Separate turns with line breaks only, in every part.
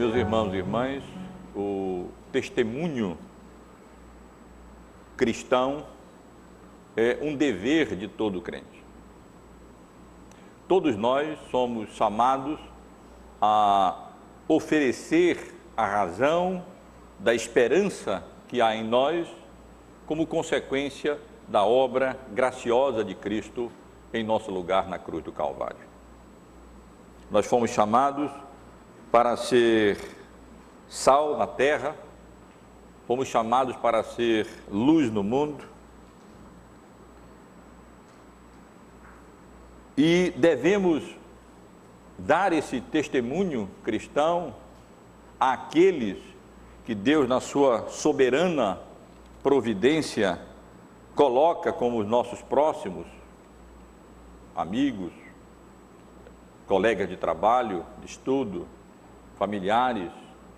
Meus irmãos e irmãs, o testemunho cristão é um dever de todo crente. Todos nós somos chamados a oferecer a razão da esperança que há em nós como consequência da obra graciosa de Cristo em nosso lugar na cruz do Calvário. Nós fomos chamados para ser sal na terra, fomos chamados para ser luz no mundo e devemos dar esse testemunho cristão àqueles que Deus, na sua soberana providência, coloca como os nossos próximos, amigos, colegas de trabalho, de estudo, familiares,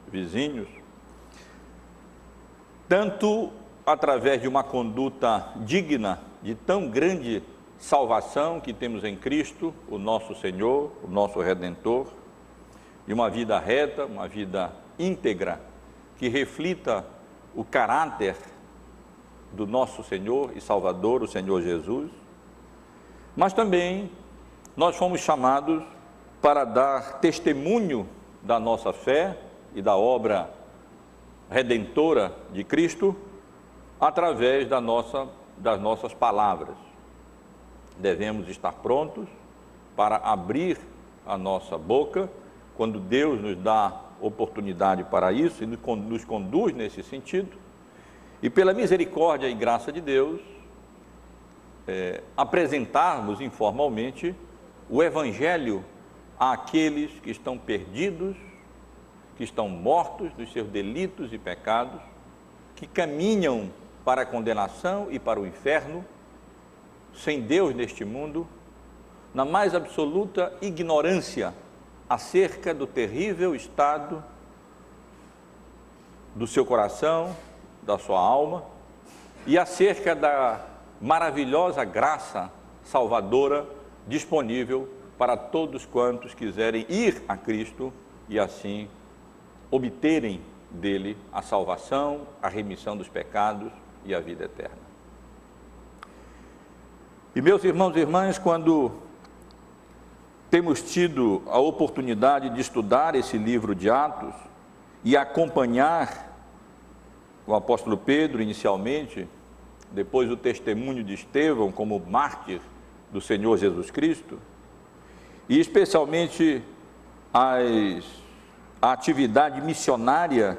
vizinhos, tanto através de uma conduta digna de tão grande salvação que temos em Cristo, o nosso Senhor, o nosso Redentor, de uma vida reta, uma vida íntegra, que reflita o caráter do nosso Senhor e Salvador, o Senhor Jesus, mas também nós fomos chamados para dar testemunho da nossa fé e da obra redentora de Cristo através das nossas palavras. Devemos estar prontos para abrir a nossa boca quando Deus nos dá oportunidade para isso e nos conduz nesse sentido, e pela misericórdia e graça de Deus, apresentarmos informalmente o Evangelho àqueles que estão perdidos, que estão mortos dos seus delitos e pecados, que caminham para a condenação e para o inferno, sem Deus neste mundo, na mais absoluta ignorância acerca do terrível estado do seu coração, da sua alma, e acerca da maravilhosa graça salvadora disponível para todos quantos quiserem ir a Cristo e assim obterem dele a salvação, a remissão dos pecados e a vida eterna. E meus irmãos e irmãs, quando temos tido a oportunidade de estudar esse livro de Atos e acompanhar o apóstolo Pedro inicialmente, depois o testemunho de Estevão como mártir do Senhor Jesus Cristo, e especialmente a atividade missionária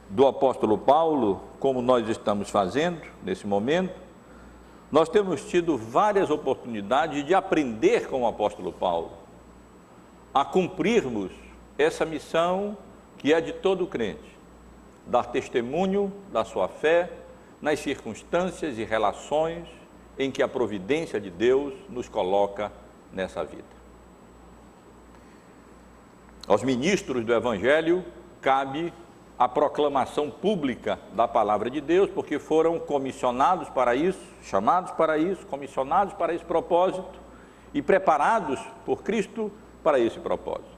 do apóstolo Paulo, como nós estamos fazendo nesse momento, nós temos tido várias oportunidades de aprender com o apóstolo Paulo, a cumprirmos essa missão que é de todo crente, dar testemunho da sua fé nas circunstâncias e relações em que a providência de Deus nos coloca nessa vida. Aos ministros do Evangelho cabe a proclamação pública da palavra de Deus, porque foram comissionados para isso, chamados para isso, comissionados para esse propósito e preparados por Cristo para esse propósito.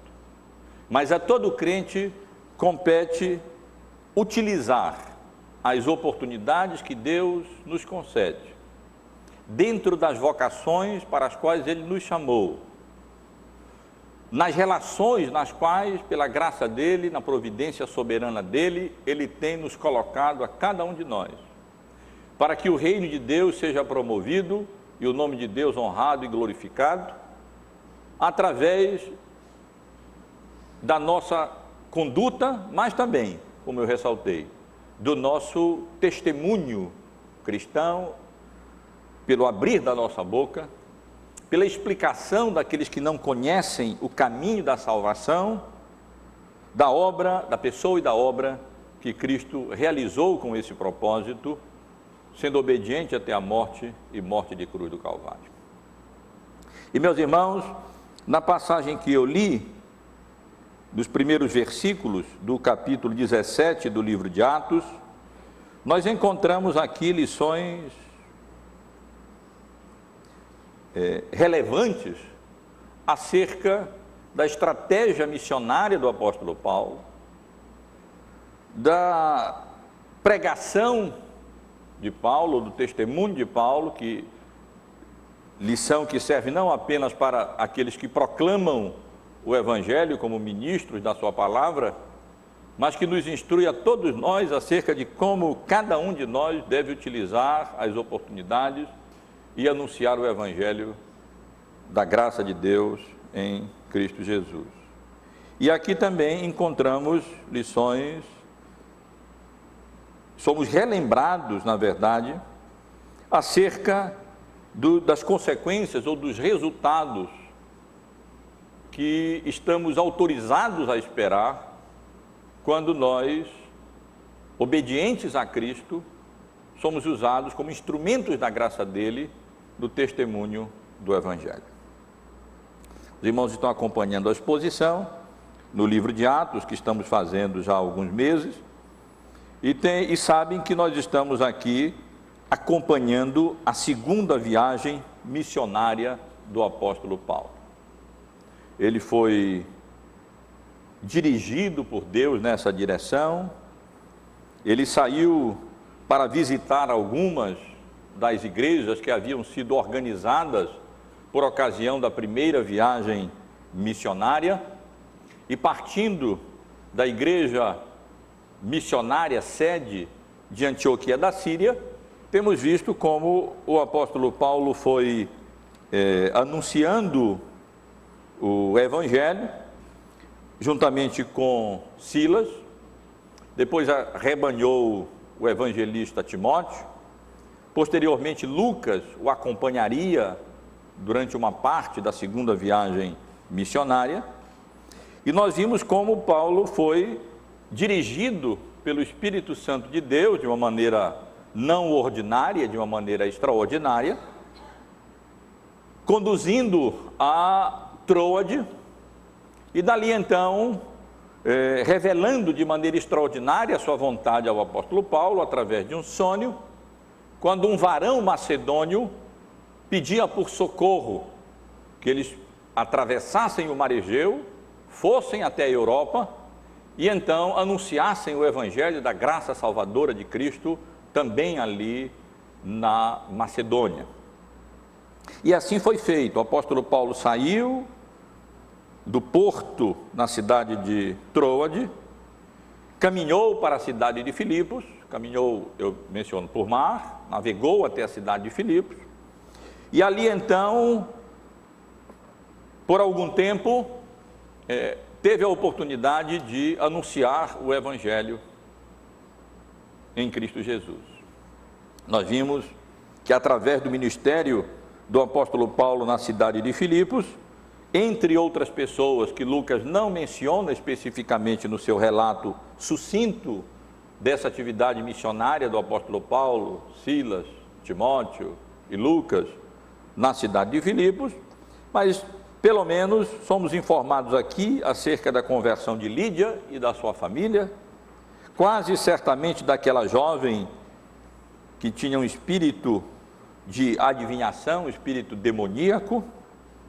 Mas a todo crente compete utilizar as oportunidades que Deus nos concede, dentro das vocações para as quais Ele nos chamou, nas relações nas quais, pela graça dEle, na providência soberana dEle, Ele tem nos colocado a cada um de nós, para que o reino de Deus seja promovido e o nome de Deus honrado e glorificado, através da nossa conduta, mas também, como eu ressaltei, do nosso testemunho cristão, pelo abrir da nossa boca, pela explicação daqueles que não conhecem o caminho da salvação, da obra, da pessoa e da obra que Cristo realizou com esse propósito, sendo obediente até a morte e morte de cruz do Calvário. E meus irmãos, na passagem que eu li, dos primeiros versículos do capítulo 17 do livro de Atos, nós encontramos aqui lições relevantes acerca da estratégia missionária do apóstolo Paulo, da pregação de Paulo, do testemunho de Paulo, lição que serve não apenas para aqueles que proclamam o Evangelho como ministros da sua palavra, mas que nos instrui a todos nós acerca de como cada um de nós deve utilizar as oportunidades e anunciar o Evangelho da graça de Deus em Cristo Jesus. E aqui também encontramos lições, somos relembrados, na verdade, acerca das consequências ou dos resultados que estamos autorizados a esperar quando nós, obedientes a Cristo, somos usados como instrumentos da graça dele no testemunho do Evangelho. Os irmãos estão acompanhando a exposição no livro de Atos, que estamos fazendo já há alguns meses, e sabem que nós estamos aqui acompanhando a segunda viagem missionária do apóstolo Paulo. Ele foi dirigido por Deus nessa direção, ele saiu para visitar algumas das igrejas que haviam sido organizadas por ocasião da primeira viagem missionária, e partindo da igreja missionária sede de Antioquia da Síria, temos visto como o apóstolo Paulo foi anunciando o Evangelho, juntamente com Silas, depois arrebanhou o evangelista Timóteo, posteriormente Lucas o acompanharia durante uma parte da segunda viagem missionária, e nós vimos como Paulo foi dirigido pelo Espírito Santo de Deus de uma maneira não ordinária, de uma maneira extraordinária, conduzindo a Troade, e dali então, revelando de maneira extraordinária a sua vontade ao apóstolo Paulo, através de um sonho, quando um varão macedônio pedia por socorro, que eles atravessassem o mar Egeu, fossem até a Europa, e então anunciassem o Evangelho da graça salvadora de Cristo, também ali na Macedônia. E assim foi feito. O apóstolo Paulo saiu do porto na cidade de Troade, caminhou para a cidade de Filipos, caminhou, eu menciono, por mar, navegou até a cidade de Filipos, e ali então, por algum tempo, teve a oportunidade de anunciar o Evangelho em Cristo Jesus. Nós vimos que através do ministério do apóstolo Paulo na cidade de Filipos, entre outras pessoas que Lucas não menciona especificamente no seu relato sucinto dessa atividade missionária do apóstolo Paulo, Silas, Timóteo e Lucas, na cidade de Filipos, mas pelo menos somos informados aqui acerca da conversão de Lídia e da sua família, quase certamente daquela jovem que tinha um espírito de adivinhação, um espírito demoníaco,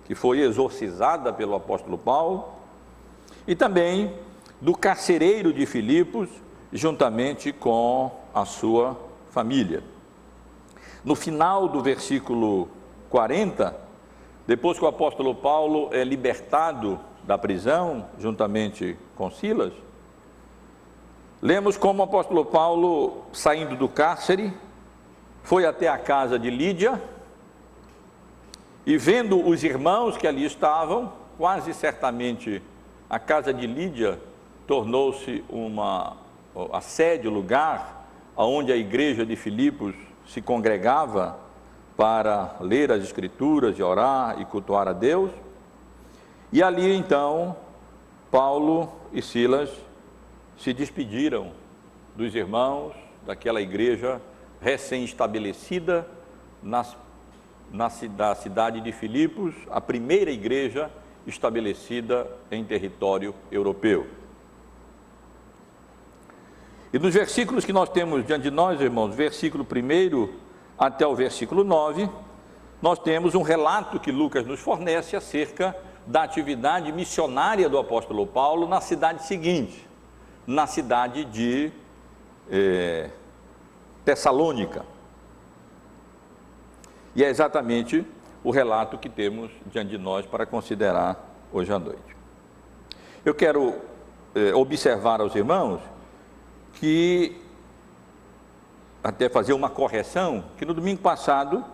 que foi exorcizada pelo apóstolo Paulo, e também do carcereiro de Filipos, juntamente com a sua família. No final do versículo 40, depois que o apóstolo Paulo é libertado da prisão, juntamente com Silas, lemos como o apóstolo Paulo, saindo do cárcere, foi até a casa de Lídia, e vendo os irmãos que ali estavam, quase certamente a casa de Lídia tornou-se a sede, o lugar onde a igreja de Filipos se congregava para ler as Escrituras e orar e cultuar a Deus. E ali então, Paulo e Silas se despediram dos irmãos daquela igreja recém-estabelecida na cidade de Filipos, a primeira igreja estabelecida em território europeu. E nos versículos que nós temos diante de nós, irmãos, versículo 1 até o versículo 9, nós temos um relato que Lucas nos fornece acerca da atividade missionária do apóstolo Paulo na cidade seguinte, na cidade de Tessalônica. E é exatamente o relato que temos diante de nós para considerar hoje à noite. Eu quero observar aos irmãos que, até fazer uma correção, que no domingo passado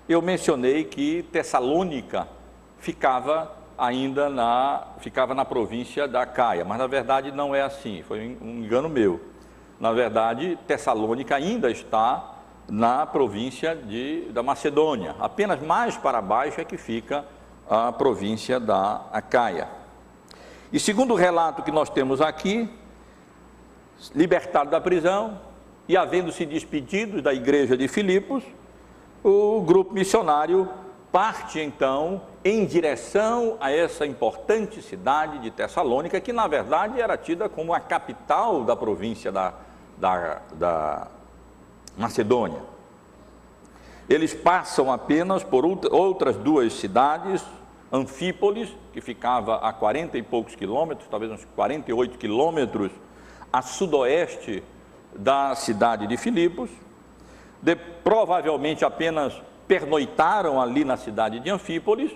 eu mencionei que Tessalônica ficava na província da Acaia, mas na verdade não é assim, foi um engano meu. Na verdade, Tessalônica ainda está na província da Macedônia, apenas mais para baixo é que fica a província da Acaia. E segundo o relato que nós temos aqui, libertado da prisão e havendo se despedido da igreja de Filipos, o grupo missionário parte então em direção a essa importante cidade de Tessalônica, que na verdade era tida como a capital da província da Macedônia. Eles passam apenas por outras duas cidades, Anfípolis, que ficava a 40 e poucos quilômetros, talvez uns 48 quilômetros a sudoeste da cidade de Filipos. Provavelmente apenas pernoitaram ali na cidade de Anfípolis.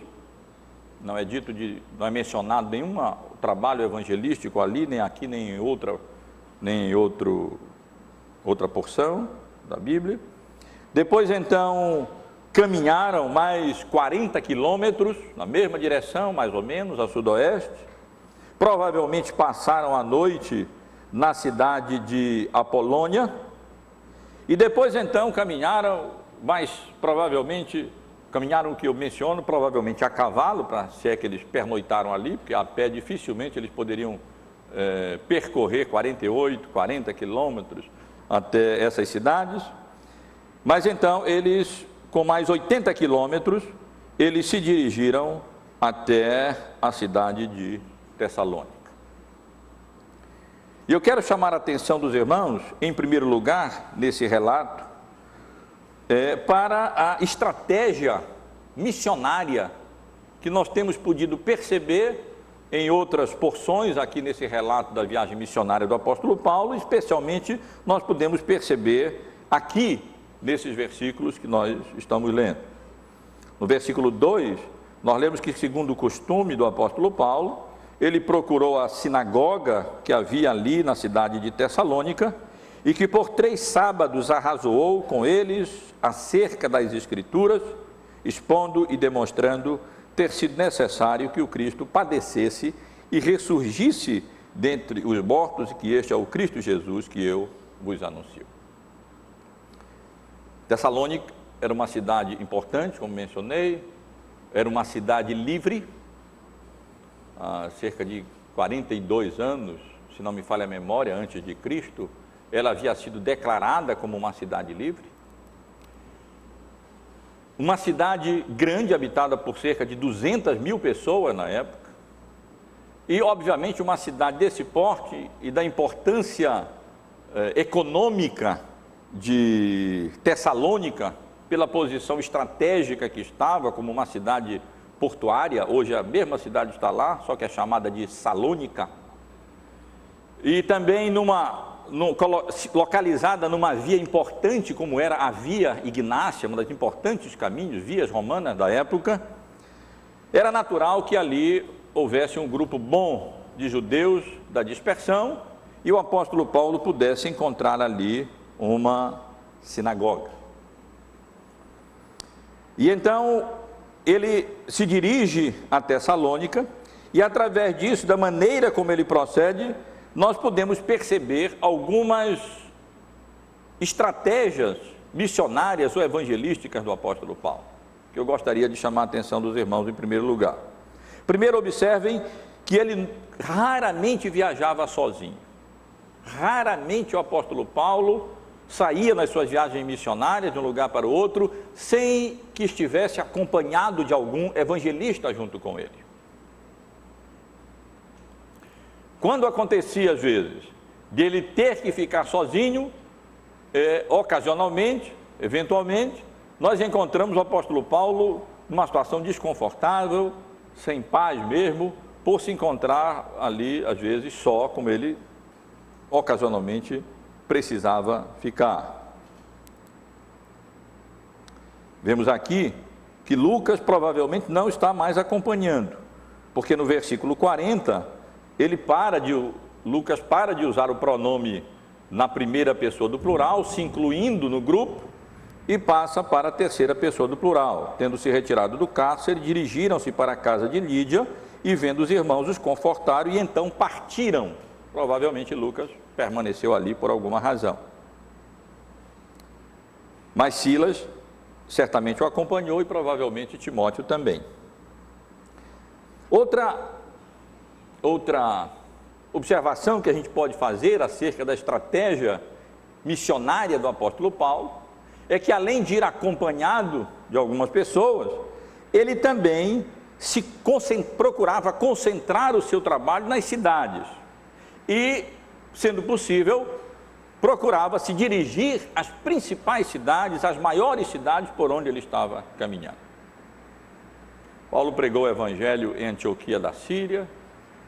Não é mencionado nenhum trabalho evangelístico ali, nem aqui, nem em outra porção da Bíblia. Depois então caminharam mais 40 quilômetros na mesma direção, mais ou menos, a sudoeste. Provavelmente passaram a noite na cidade de Apolônia. E depois então caminharam, caminharam o que eu menciono, provavelmente a cavalo, se é que eles pernoitaram ali, porque a pé dificilmente eles poderiam percorrer 48, 40 quilômetros até essas cidades. Mas então eles, com mais 80 quilômetros, eles se dirigiram até a cidade de Tessalônica. E eu quero chamar a atenção dos irmãos, em primeiro lugar, nesse relato, para a estratégia missionária que nós temos podido perceber em outras porções aqui nesse relato da viagem missionária do apóstolo Paulo, especialmente nós podemos perceber aqui nesses versículos que nós estamos lendo. No versículo 2, nós lemos que, segundo o costume do apóstolo Paulo, ele procurou a sinagoga que havia ali na cidade de Tessalônica e que por 3 sábados arrazoou com eles acerca das Escrituras, expondo e demonstrando ter sido necessário que o Cristo padecesse e ressurgisse dentre os mortos, e que este é o Cristo Jesus que eu vos anuncio. Tessalônica era uma cidade importante, como mencionei, era uma cidade livre. Há cerca de 42 anos, se não me falha a memória, antes de Cristo, ela havia sido declarada como uma cidade livre. Uma cidade grande, habitada por cerca de 200 mil pessoas na época. E, obviamente, uma cidade desse porte e da importância econômica de Tessalônica, pela posição estratégica que estava, como uma cidade portuária. Hoje a mesma cidade está lá, só que é chamada de Salônica, e também localizada numa via importante, como era a Via Ignácia, uma das importantes vias romanas da época. Era natural que ali houvesse um grupo bom de judeus da dispersão e o apóstolo Paulo pudesse encontrar ali uma sinagoga. E então ele se dirige a Tessalônica e, através disso, da maneira como ele procede, nós podemos perceber algumas estratégias missionárias ou evangelísticas do apóstolo Paulo, que eu gostaria de chamar a atenção dos irmãos em primeiro lugar. Primeiro, observem que ele raramente viajava sozinho. Raramente o apóstolo Paulo saía nas suas viagens missionárias de um lugar para o outro, sem que estivesse acompanhado de algum evangelista junto com ele. Quando acontecia, às vezes, de ele ter que ficar sozinho, ocasionalmente, eventualmente, nós encontramos o apóstolo Paulo numa situação desconfortável, sem paz mesmo, por se encontrar ali, às vezes, só, como ele ocasionalmente precisava ficar. Vemos aqui que Lucas provavelmente não está mais acompanhando, porque no versículo 40, Lucas para de usar o pronome na primeira pessoa do plural, se incluindo no grupo, e passa para a terceira pessoa do plural. Tendo se retirado do cárcere, dirigiram-se para a casa de Lídia e, vendo os irmãos, os confortaram e então partiram. Provavelmente Lucas permaneceu ali por alguma razão. Mas Silas certamente o acompanhou e provavelmente Timóteo também. Outra observação que a gente pode fazer acerca da estratégia missionária do apóstolo Paulo é que, além de ir acompanhado de algumas pessoas, ele também procurava concentrar o seu trabalho nas cidades e, sendo possível, procurava se dirigir às principais cidades, às maiores cidades por onde ele estava caminhando. Paulo pregou o evangelho em Antioquia da Síria,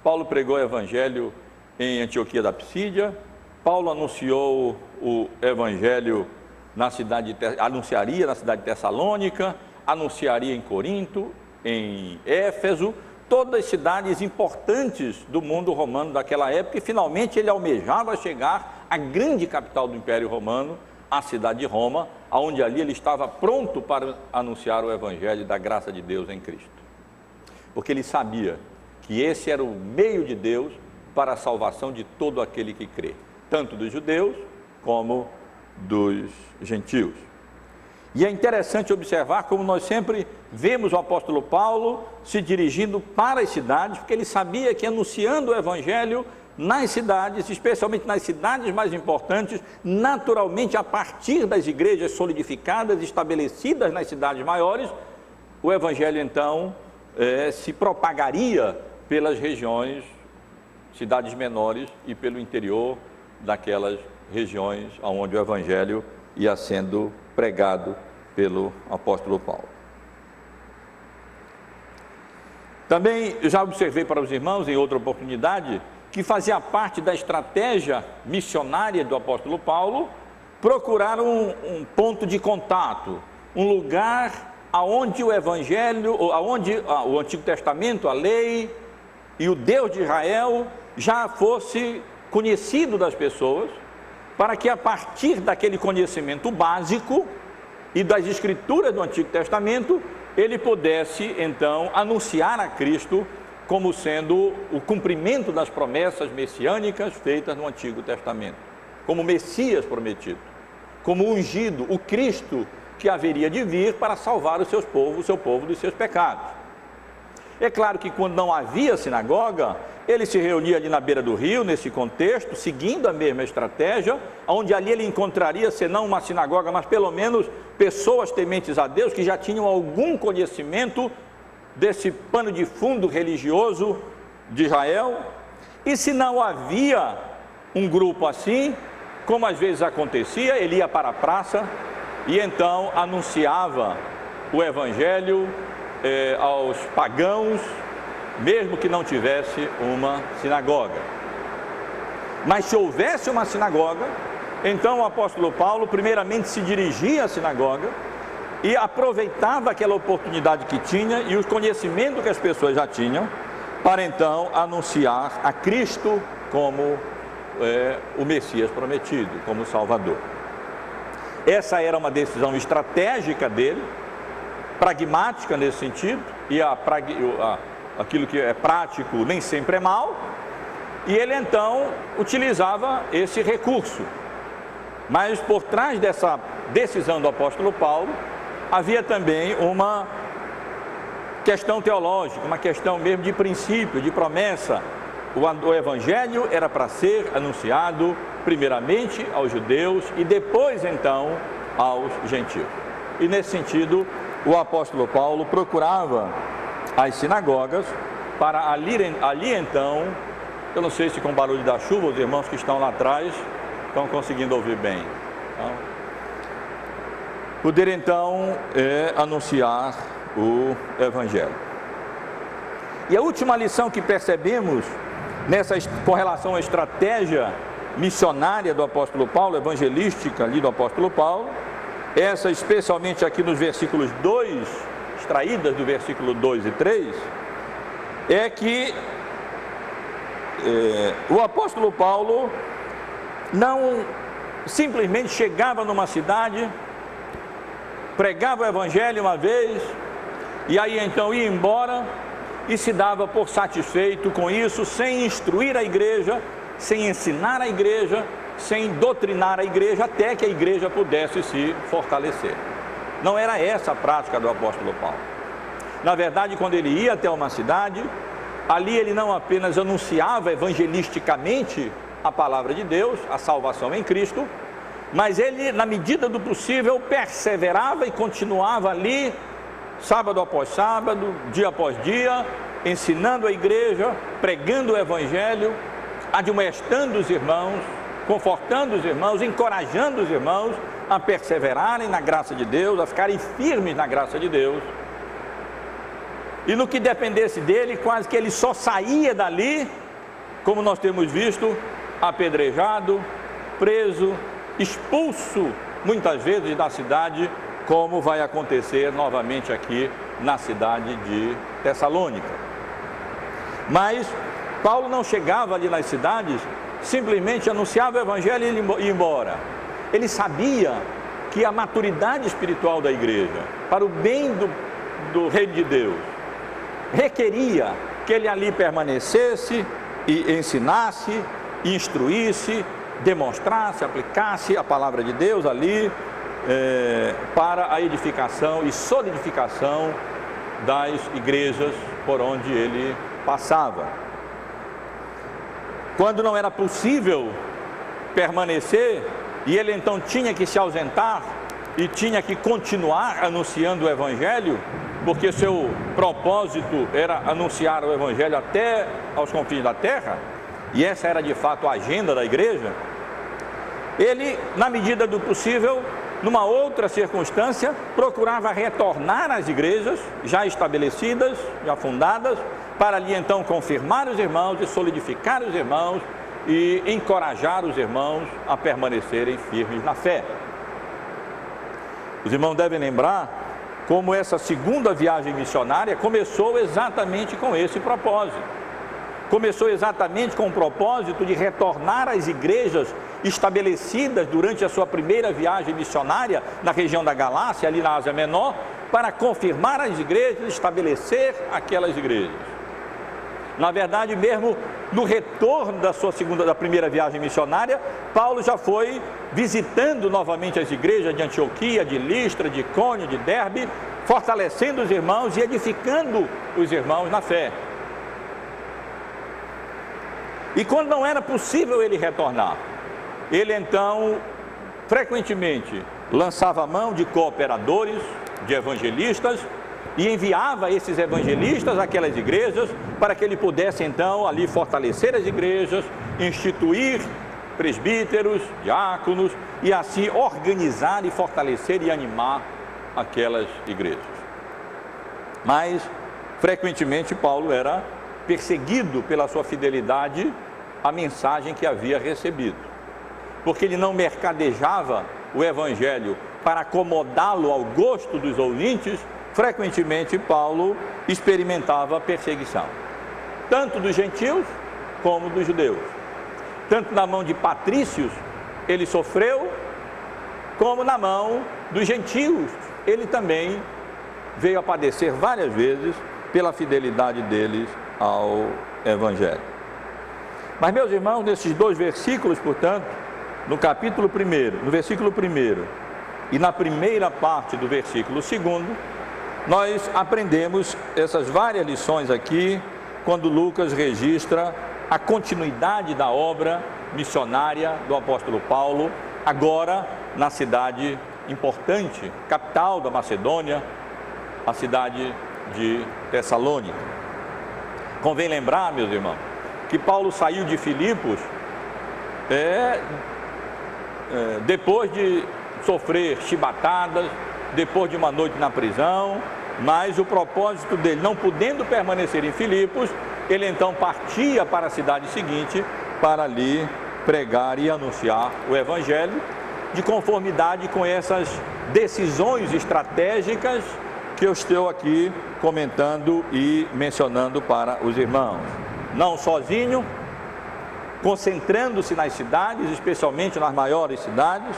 Paulo pregou o evangelho em Antioquia da Psídia, Paulo anunciou o evangelho anunciaria na cidade de Tessalônica, anunciaria em Corinto, em Éfeso, todas as cidades importantes do mundo romano daquela época, e finalmente ele almejava chegar à grande capital do Império Romano, a cidade de Roma, onde ali ele estava pronto para anunciar o evangelho da graça de Deus em Cristo. Porque ele sabia que esse era o meio de Deus para a salvação de todo aquele que crê, tanto dos judeus como dos gentios. E é interessante observar como nós sempre vemos o apóstolo Paulo se dirigindo para as cidades, porque ele sabia que anunciando o evangelho nas cidades, especialmente nas cidades mais importantes, naturalmente a partir das igrejas solidificadas, estabelecidas nas cidades maiores, o evangelho então se propagaria pelas regiões, cidades menores e pelo interior daquelas regiões onde o evangelho ia sendo pregado pelo apóstolo Paulo. Também já observei para os irmãos em outra oportunidade que fazia parte da estratégia missionária do apóstolo Paulo procurar um ponto de contato, um lugar aonde o evangelho, aonde o Antigo Testamento, a lei e o Deus de Israel já fosse conhecido das pessoas, para que a partir daquele conhecimento básico e das escrituras do Antigo Testamento, ele pudesse então anunciar a Cristo como sendo o cumprimento das promessas messiânicas feitas no Antigo Testamento, como Messias prometido, como ungido, o Cristo que haveria de vir para salvar o seu povo dos seus pecados. É claro que quando não havia sinagoga, ele se reunia ali na beira do rio, nesse contexto, seguindo a mesma estratégia, onde ali ele encontraria, se não uma sinagoga, mas pelo menos pessoas tementes a Deus, que já tinham algum conhecimento desse pano de fundo religioso de Israel. E se não havia um grupo assim, como às vezes acontecia, ele ia para a praça e então anunciava o evangelho aos pagãos, mesmo que não tivesse uma sinagoga. Mas se houvesse uma sinagoga, então o apóstolo Paulo primeiramente se dirigia à sinagoga e aproveitava aquela oportunidade que tinha e o conhecimento que as pessoas já tinham, para então anunciar a Cristo como o Messias prometido, como Salvador. Essa era uma decisão estratégica dele, pragmática nesse sentido, e aquilo que é prático nem sempre é mal, e ele então utilizava esse recurso. Mas por trás dessa decisão do apóstolo Paulo, havia também uma questão teológica, uma questão mesmo de princípio, de promessa. O evangelho era para ser anunciado primeiramente aos judeus e depois então aos gentios. E nesse sentido, o apóstolo Paulo procurava as sinagogas para ali então, eu não sei se com o barulho da chuva, os irmãos que estão lá atrás estão conseguindo ouvir bem, então, poder então anunciar o evangelho. E a última lição que percebemos com relação à estratégia missionária do apóstolo Paulo, evangelística ali do apóstolo Paulo, essa especialmente aqui nos versículos 2, extraídas do versículo 2 e 3, é que o apóstolo Paulo não simplesmente chegava numa cidade, pregava o evangelho uma vez, e aí então ia embora e se dava por satisfeito com isso, sem instruir a igreja, sem ensinar a igreja, sem doutrinar a igreja, até que a igreja pudesse se fortalecer. Não era essa a prática do apóstolo Paulo. Na verdade, quando ele ia até uma cidade, ali ele não apenas anunciava evangelisticamente a palavra de Deus, a salvação em Cristo, mas ele, na medida do possível, perseverava e continuava ali, sábado após sábado, dia após dia, ensinando a igreja, pregando o evangelho, admoestando os irmãos, confortando os irmãos, encorajando os irmãos a perseverarem na graça de Deus, a ficarem firmes na graça de Deus. E no que dependesse dele, quase que ele só saía dali, como nós temos visto, apedrejado, preso, expulso muitas vezes da cidade, como vai acontecer novamente aqui na cidade de Tessalônica. Mas Paulo não chegava ali nas cidades, simplesmente anunciava o evangelho e ia embora. Ele sabia que a maturidade espiritual da igreja, para o bem do reino de Deus, requeria que ele ali permanecesse e ensinasse, instruísse, demonstrasse, aplicasse a palavra de Deus ali, para a edificação e solidificação das igrejas por onde ele passava. Quando não era possível permanecer, e ele então tinha que se ausentar e tinha que continuar anunciando o evangelho, porque seu propósito era anunciar o evangelho até aos confins da terra, e essa era de fato a agenda da igreja, ele, na medida do possível, numa outra circunstância, procurava retornar às igrejas já estabelecidas, já fundadas, para ali então confirmar os irmãos e solidificar os irmãos e encorajar os irmãos a permanecerem firmes na fé. Os irmãos devem lembrar como essa segunda viagem missionária começou exatamente com esse propósito. Começou exatamente com o propósito de retornar às igrejas estabelecidas durante a sua primeira viagem missionária na região da Galácia, ali na Ásia Menor, para confirmar as igrejas, estabelecer aquelas igrejas. Na verdade, mesmo no retorno da primeira viagem missionária, Paulo já foi visitando novamente as igrejas de Antioquia, de Listra, de Icônio, de Derbe, fortalecendo os irmãos e edificando os irmãos na fé. E quando não era possível ele retornar, ele então frequentemente lançava a mão de cooperadores, de evangelistas, e enviava esses evangelistas àquelas igrejas para que ele pudesse então ali fortalecer as igrejas, instituir presbíteros, diáconos e assim organizar e fortalecer e animar aquelas igrejas. Mas frequentemente Paulo era perseguido pela sua fidelidade à mensagem que havia recebido, porque ele não mercadejava o evangelho para acomodá-lo ao gosto dos ouvintes. Frequentemente Paulo experimentava perseguição, tanto dos gentios como dos judeus. Tanto na mão de patrícios ele sofreu, como na mão dos gentios ele também veio a padecer várias vezes pela fidelidade deles ao evangelho. Mas, meus irmãos, nesses dois versículos, portanto, no capítulo 1, no versículo 1 e na primeira parte do versículo 2, nós aprendemos essas várias lições aqui, quando Lucas registra a continuidade da obra missionária do apóstolo Paulo, agora na cidade importante, capital da Macedônia, a cidade de Tessalônica. Convém lembrar, meus irmãos, que Paulo saiu de Filipos depois de sofrer chibatadas, depois de uma noite na prisão, mas o propósito dele, não podendo permanecer em Filipos, ele então partia para a cidade seguinte, para ali pregar e anunciar o Evangelho, de conformidade com essas decisões estratégicas que eu estou aqui comentando e mencionando para os irmãos. Não sozinho, concentrando-se nas cidades, especialmente nas maiores cidades,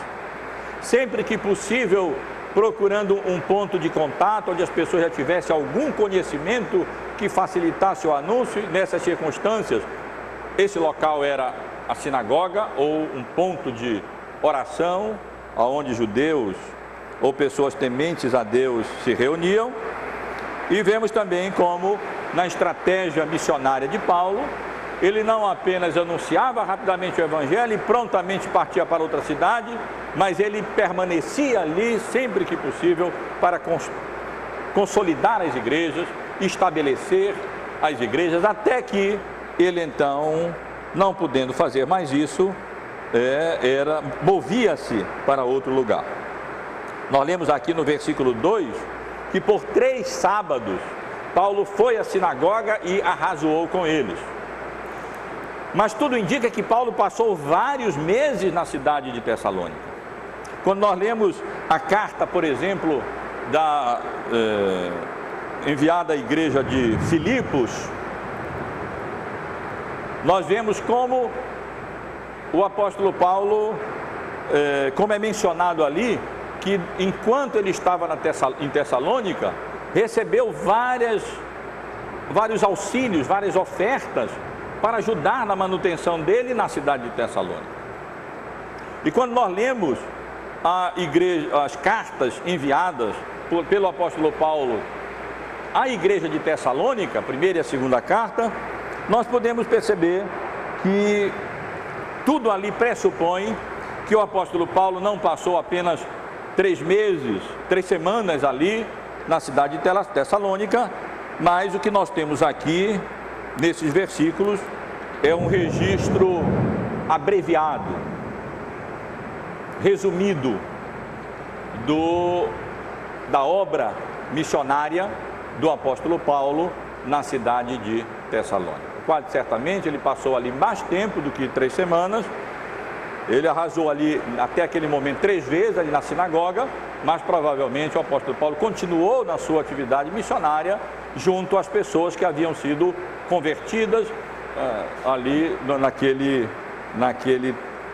sempre que possível procurando um ponto de contato onde as pessoas já tivessem algum conhecimento que facilitasse o anúncio. Nessas circunstâncias, esse local era a sinagoga ou um ponto de oração, onde judeus ou pessoas tementes a Deus se reuniam. E vemos também como, na estratégia missionária de Paulo, ele não apenas anunciava rapidamente o Evangelho e prontamente partia para outra cidade, mas ele permanecia ali sempre que possível para consolidar as igrejas, estabelecer as igrejas, até que ele então, não podendo fazer mais isso, movia-se para outro lugar. Nós lemos aqui no versículo 2, que por 3 sábados, Paulo foi à sinagoga e arrazoou com eles. Mas tudo indica que Paulo passou vários meses na cidade de Tessalônica. Quando nós lemos a carta, por exemplo, enviada à igreja de Filipos, nós vemos como o apóstolo Paulo, como é mencionado ali, que enquanto ele estava em Tessalônica, recebeu vários auxílios, várias ofertas para ajudar na manutenção dele na cidade de Tessalônica. E quando nós lemos as cartas enviadas pelo apóstolo Paulo à igreja de Tessalônica, a primeira e a segunda carta, nós podemos perceber que tudo ali pressupõe que o apóstolo Paulo não passou apenas 3 meses, 3 semanas ali na cidade de Tessalônica, mas o que nós temos aqui nesses versículos é um registro abreviado, resumido da obra missionária do apóstolo Paulo na cidade de Tessalônica. Quase certamente ele passou ali mais tempo do que 3 semanas. Ele arrasou ali até aquele momento 3 vezes ali na sinagoga, mas provavelmente o apóstolo Paulo continuou na sua atividade missionária junto às pessoas que haviam sido convertidas ali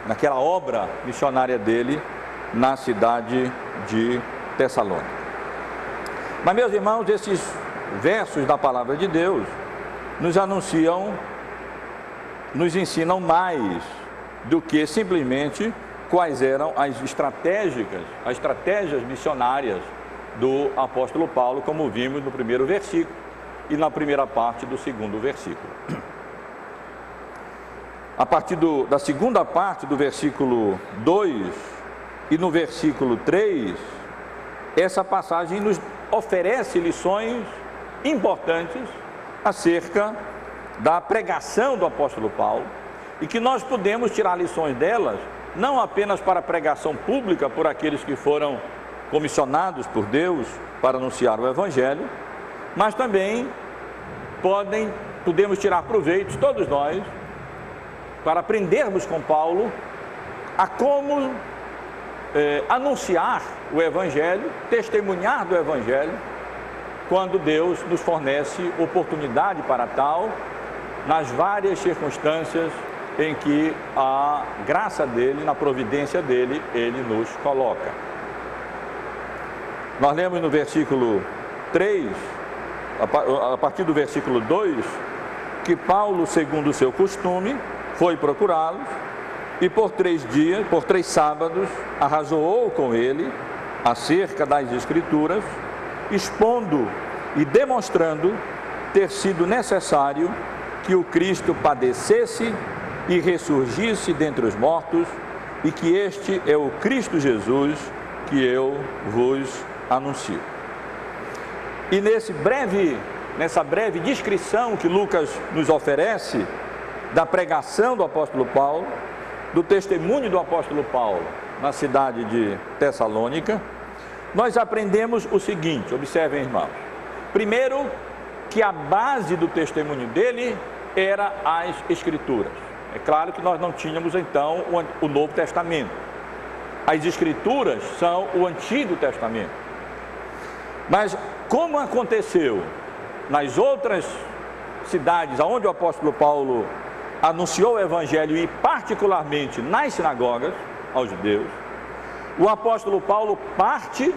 naquela obra missionária dele na cidade de Tessalônica. Mas, meus irmãos, esses versos da palavra de Deus nos ensinam mais do que simplesmente quais eram as estratégias missionárias do apóstolo Paulo, como vimos no primeiro versículo e na primeira parte do segundo versículo. A partir da segunda parte do versículo 2 e no versículo 3, essa passagem nos oferece lições importantes acerca da pregação do apóstolo Paulo, e que nós podemos tirar lições delas, não apenas para a pregação pública por aqueles que foram comissionados por Deus para anunciar o Evangelho, mas também podemos tirar proveito, todos nós, para aprendermos com Paulo a como anunciar o Evangelho, testemunhar do Evangelho, quando Deus nos fornece oportunidade para tal, nas várias circunstâncias em que a graça dele, na providência dele, ele nos coloca. Nós lemos no versículo 3, a partir do versículo 2, que Paulo, segundo o seu costume, foi procurá-los e por 3 sábados, arrazoou com ele acerca das Escrituras, expondo e demonstrando ter sido necessário que o Cristo padecesse e ressurgisse dentre os mortos, e que este é o Cristo Jesus que eu vos anuncio. E nessa breve descrição que Lucas nos oferece da pregação do apóstolo Paulo, do testemunho do apóstolo Paulo na cidade de Tessalônica, nós aprendemos o seguinte, observem, irmãos. Primeiro, que a base do testemunho dele era as Escrituras. É claro que nós não tínhamos então o Novo Testamento. As Escrituras são o Antigo Testamento. Mas como aconteceu nas outras cidades onde o apóstolo Paulo anunciou o Evangelho e particularmente nas sinagogas aos judeus, o apóstolo Paulo parte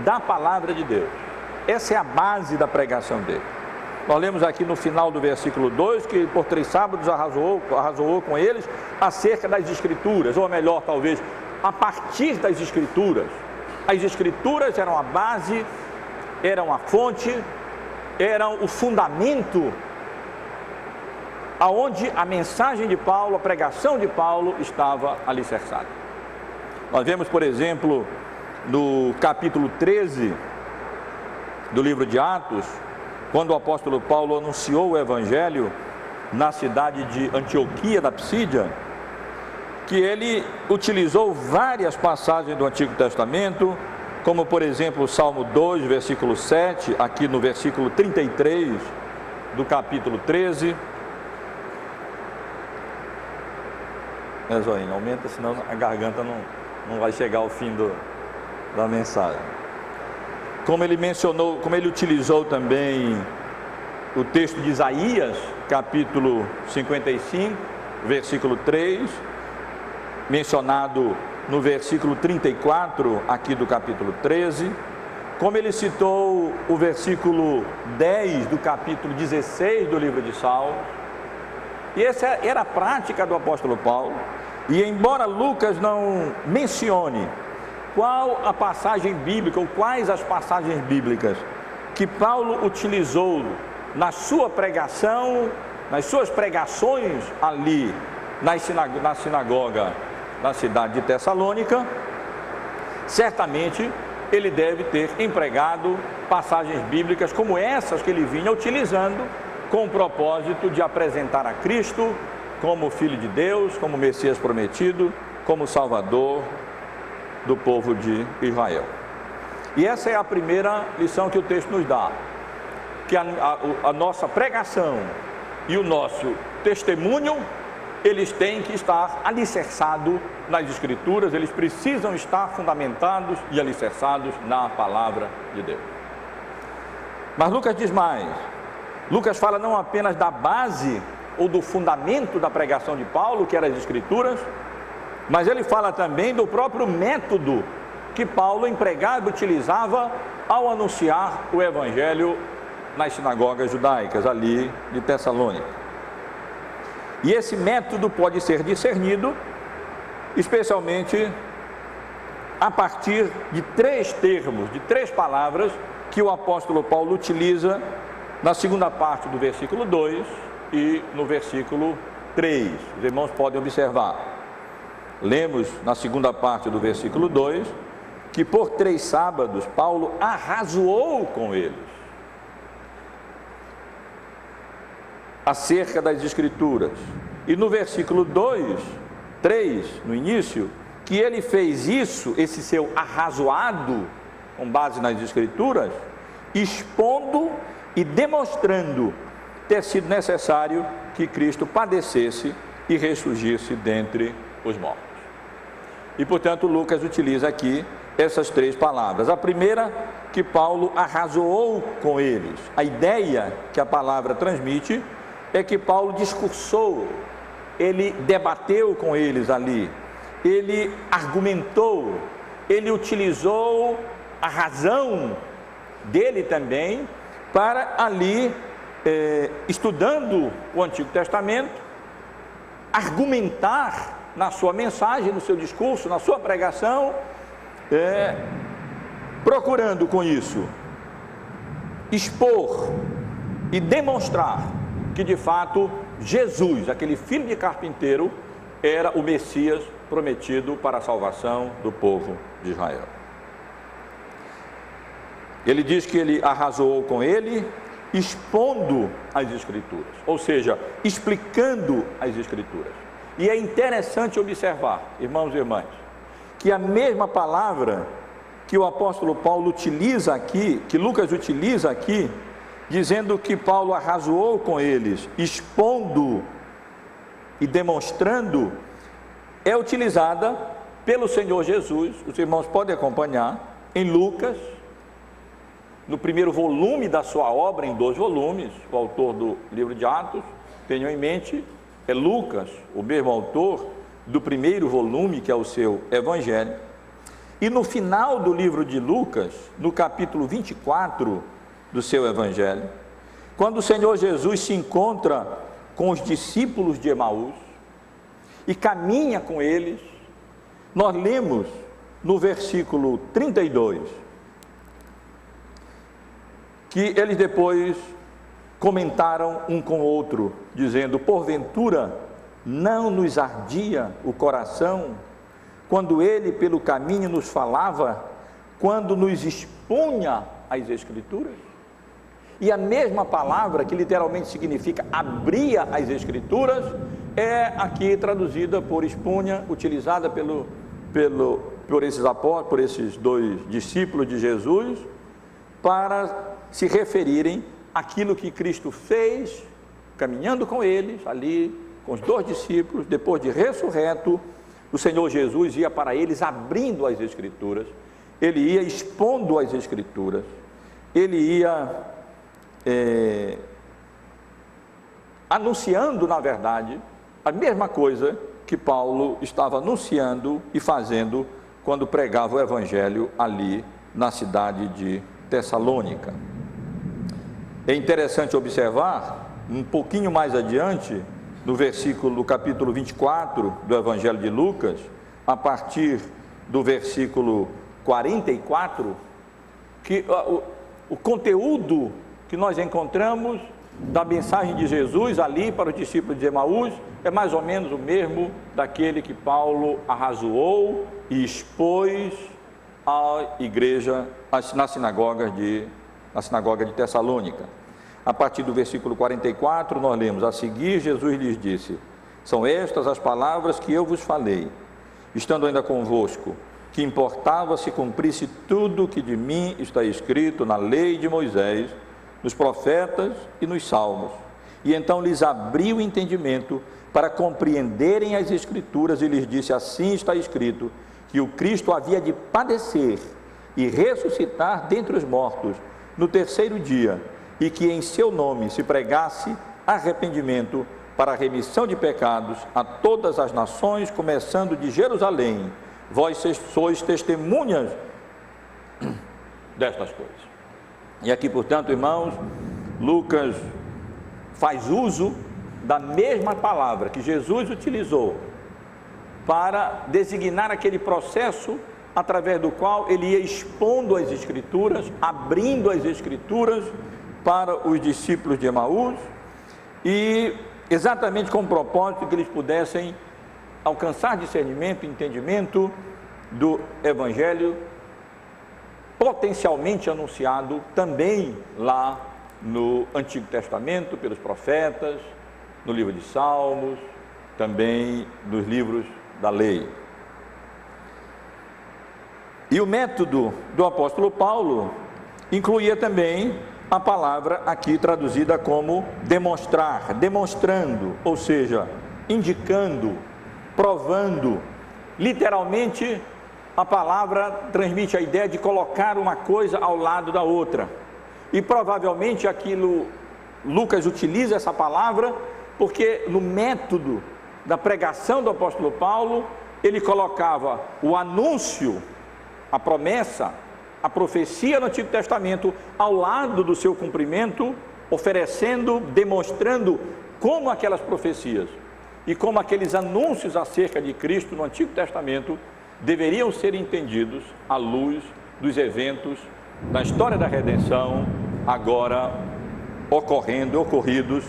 da palavra de Deus. Essa é a base da pregação dele. Nós lemos aqui no final do versículo 2 que por 3 sábados arrazoou com eles acerca das Escrituras, ou melhor, talvez, a partir das Escrituras. As Escrituras eram a base, eram a fonte, eram o fundamento aonde a mensagem de Paulo, a pregação de Paulo estava alicerçada. Nós vemos, por exemplo, no capítulo 13 do livro de Atos, quando o apóstolo Paulo anunciou o Evangelho na cidade de Antioquia da Psídia, que ele utilizou várias passagens do Antigo Testamento, como por exemplo o Salmo 2, versículo 7, aqui no versículo 33 do capítulo 13. Zoinha, aumenta, senão a garganta não vai chegar ao fim da mensagem. Como ele mencionou, como ele utilizou também o texto de Isaías, capítulo 55, versículo 3, mencionado no versículo 34, aqui do capítulo 13, como ele citou o versículo 10 do capítulo 16 do livro de Salmos. E essa era a prática do apóstolo Paulo. E embora Lucas não mencione qual a passagem bíblica, ou quais as passagens bíblicas que Paulo utilizou na sua pregação, nas suas pregações ali na sinagoga na cidade de Tessalônica, certamente ele deve ter empregado passagens bíblicas como essas que ele vinha utilizando com o propósito de apresentar a Cristo como Filho de Deus, como Messias prometido, como Salvador do povo de Israel. E essa é a primeira lição que o texto nos dá, que a nossa pregação e o nosso testemunho, eles têm que estar alicerçados nas Escrituras, eles precisam estar fundamentados e alicerçados na palavra de Deus. Mas Lucas diz mais. Lucas fala não apenas da base ou do fundamento da pregação de Paulo, que eram as Escrituras, mas ele fala também do próprio método que Paulo empregava e utilizava ao anunciar o Evangelho nas sinagogas judaicas ali de Tessalônica. E esse método pode ser discernido, especialmente a partir de 3 termos, de 3 palavras que o apóstolo Paulo utiliza na segunda parte do versículo 2 e no versículo 3. Os irmãos podem observar. Lemos na segunda parte do versículo 2 que por 3 sábados Paulo arrazoou com eles acerca das Escrituras. E no versículo 3, no início, que ele fez isso, esse seu arrazoado, com base nas Escrituras, expondo e demonstrando ter sido necessário que Cristo padecesse e ressurgisse dentre os mortos. E portanto Lucas utiliza aqui essas 3 palavras. A primeira, que Paulo arrazoou com eles. A ideia que a palavra transmite é que Paulo discursou, ele debateu com eles ali, ele argumentou, ele utilizou a razão dele também para ali, estudando o Antigo Testamento, argumentar na sua mensagem, no seu discurso, na sua pregação, procurando com isso expor e demonstrar que de fato Jesus, aquele filho de carpinteiro, era o Messias prometido para a salvação do povo de Israel. Ele diz que ele arrazoou com ele, expondo as Escrituras, ou seja, explicando as Escrituras. E é interessante observar, irmãos e irmãs, que a mesma palavra que o apóstolo Paulo utiliza aqui, que Lucas utiliza aqui, dizendo que Paulo arrazoou com eles, expondo e demonstrando é utilizada pelo Senhor Jesus. Os irmãos podem acompanhar em Lucas, no primeiro volume da sua obra, em 2 volumes, o autor do livro de Atos, tenham em mente, é Lucas, o mesmo autor do primeiro volume, que é o seu Evangelho. E no final do livro de Lucas, no capítulo 24 do seu Evangelho, quando o Senhor Jesus se encontra com os discípulos de Emaús e caminha com eles, nós lemos no versículo 32, que eles depois comentaram um com o outro, dizendo: porventura não nos ardia o coração quando ele pelo caminho nos falava, quando nos expunha as Escrituras? E a mesma palavra, que literalmente significa abria as Escrituras, é aqui traduzida por expunha, utilizada por esses 2 discípulos de Jesus, para se referirem àquilo que Cristo fez, caminhando com eles, ali, com os 2 discípulos, depois de ressurreto. O Senhor Jesus ia para eles abrindo as Escrituras, ele ia expondo as Escrituras, ele ia anunciando, na verdade, a mesma coisa que Paulo estava anunciando e fazendo quando pregava o Evangelho ali na cidade de Tessalônica. É interessante observar, um pouquinho mais adiante, no capítulo 24 do Evangelho de Lucas, a partir do versículo 44, que o conteúdo que nós encontramos da mensagem de Jesus ali para os discípulos de Emaús é mais ou menos o mesmo daquele que Paulo arrazoou e expôs à igreja, na sinagoga de Tessalônica. A partir do versículo 44, nós lemos: a seguir Jesus lhes disse: são estas as palavras que eu vos falei, estando ainda convosco, que importava se cumprisse tudo o que de mim está escrito na lei de Moisés, nos profetas e nos salmos. E então lhes abriu o entendimento para compreenderem as Escrituras, e lhes disse: assim está escrito, que o Cristo havia de padecer e ressuscitar dentre os mortos no 3º dia, e que em seu nome se pregasse arrependimento para a remissão de pecados a todas as nações, começando de Jerusalém. Vós sois testemunhas destas coisas. E aqui, portanto, irmãos, Lucas faz uso da mesma palavra que Jesus utilizou para designar aquele processo através do qual ele ia expondo as Escrituras, abrindo as Escrituras para os discípulos de Emaús, e exatamente com o propósito que eles pudessem alcançar discernimento e entendimento do Evangelho potencialmente anunciado também lá no Antigo Testamento pelos profetas, no livro de Salmos, também nos livros da lei. E o método do apóstolo Paulo incluía também a palavra aqui traduzida como demonstrar, demonstrando, ou seja, indicando, provando. Literalmente, a palavra transmite a ideia de colocar uma coisa ao lado da outra. E provavelmente Lucas utiliza essa palavra porque no método da pregação do apóstolo Paulo, ele colocava o anúncio, a promessa, a profecia no Antigo Testamento ao lado do seu cumprimento, oferecendo, demonstrando como aquelas profecias e como aqueles anúncios acerca de Cristo no Antigo Testamento deveriam ser entendidos à luz dos eventos da história da redenção, agora ocorridos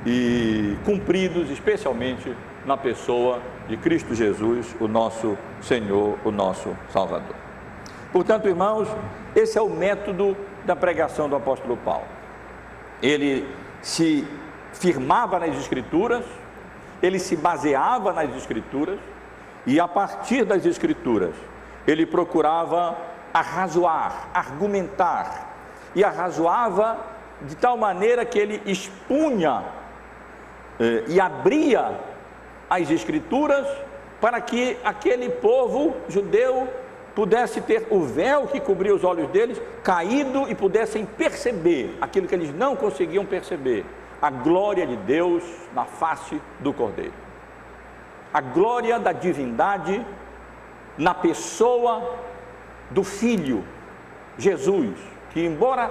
e cumpridos especialmente na pessoa de Cristo Jesus, o nosso Senhor, o nosso Salvador. Portanto, irmãos, esse é o método da pregação do apóstolo Paulo. Ele se firmava nas Escrituras, ele se baseava nas Escrituras, e a partir das Escrituras, ele procurava arrazoar, argumentar, e arrazoava de tal maneira que ele expunha e abria as Escrituras para que aquele povo judeu pudesse ter o véu que cobria os olhos deles caído e pudessem perceber aquilo que eles não conseguiam perceber, a glória de Deus na face do Cordeiro, a glória da divindade na pessoa do Filho Jesus, que embora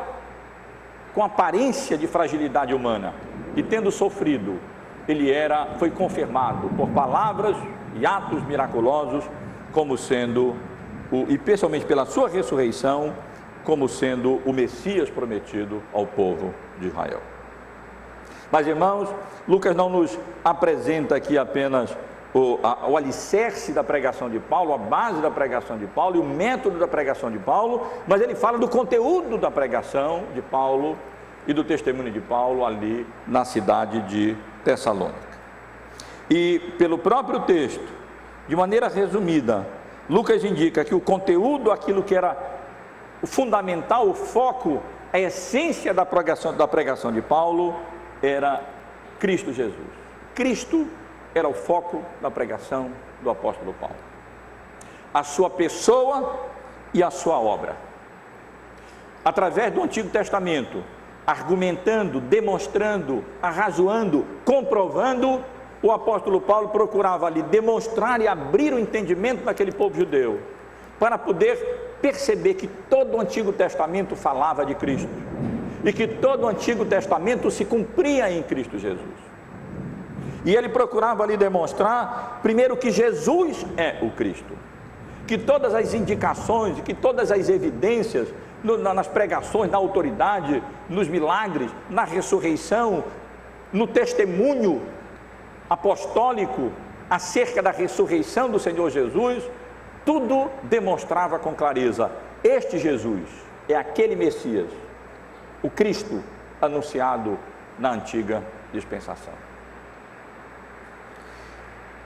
com aparência de fragilidade humana e tendo sofrido, ele foi confirmado por palavras e atos miraculosos como sendo e principalmente pela sua ressurreição, como sendo o Messias prometido ao povo de Israel. Mas, irmãos, Lucas não nos apresenta aqui apenas o alicerce da pregação de Paulo, a base da pregação de Paulo e o método da pregação de Paulo, mas ele fala do conteúdo da pregação de Paulo e do testemunho de Paulo ali na cidade de Tessalônica. E pelo próprio texto, de maneira resumida, Lucas indica que o conteúdo, aquilo que era o fundamental, o foco, a essência da pregação de Paulo era Cristo Jesus. Cristo era o foco da pregação do apóstolo Paulo. A sua pessoa e a sua obra. Através do Antigo Testamento, argumentando, demonstrando, arrazoando, comprovando, o apóstolo Paulo procurava ali demonstrar e abrir o entendimento daquele povo judeu, para poder perceber que todo o Antigo Testamento falava de Cristo, e que todo o Antigo Testamento se cumpria em Cristo Jesus. E ele procurava ali demonstrar, primeiro, que Jesus é o Cristo, que todas as indicações, que todas as evidências, nas pregações, na autoridade, nos milagres, na ressurreição, no testemunho apostólico acerca da ressurreição do Senhor Jesus, tudo demonstrava com clareza: este Jesus é aquele Messias, o Cristo anunciado na antiga dispensação.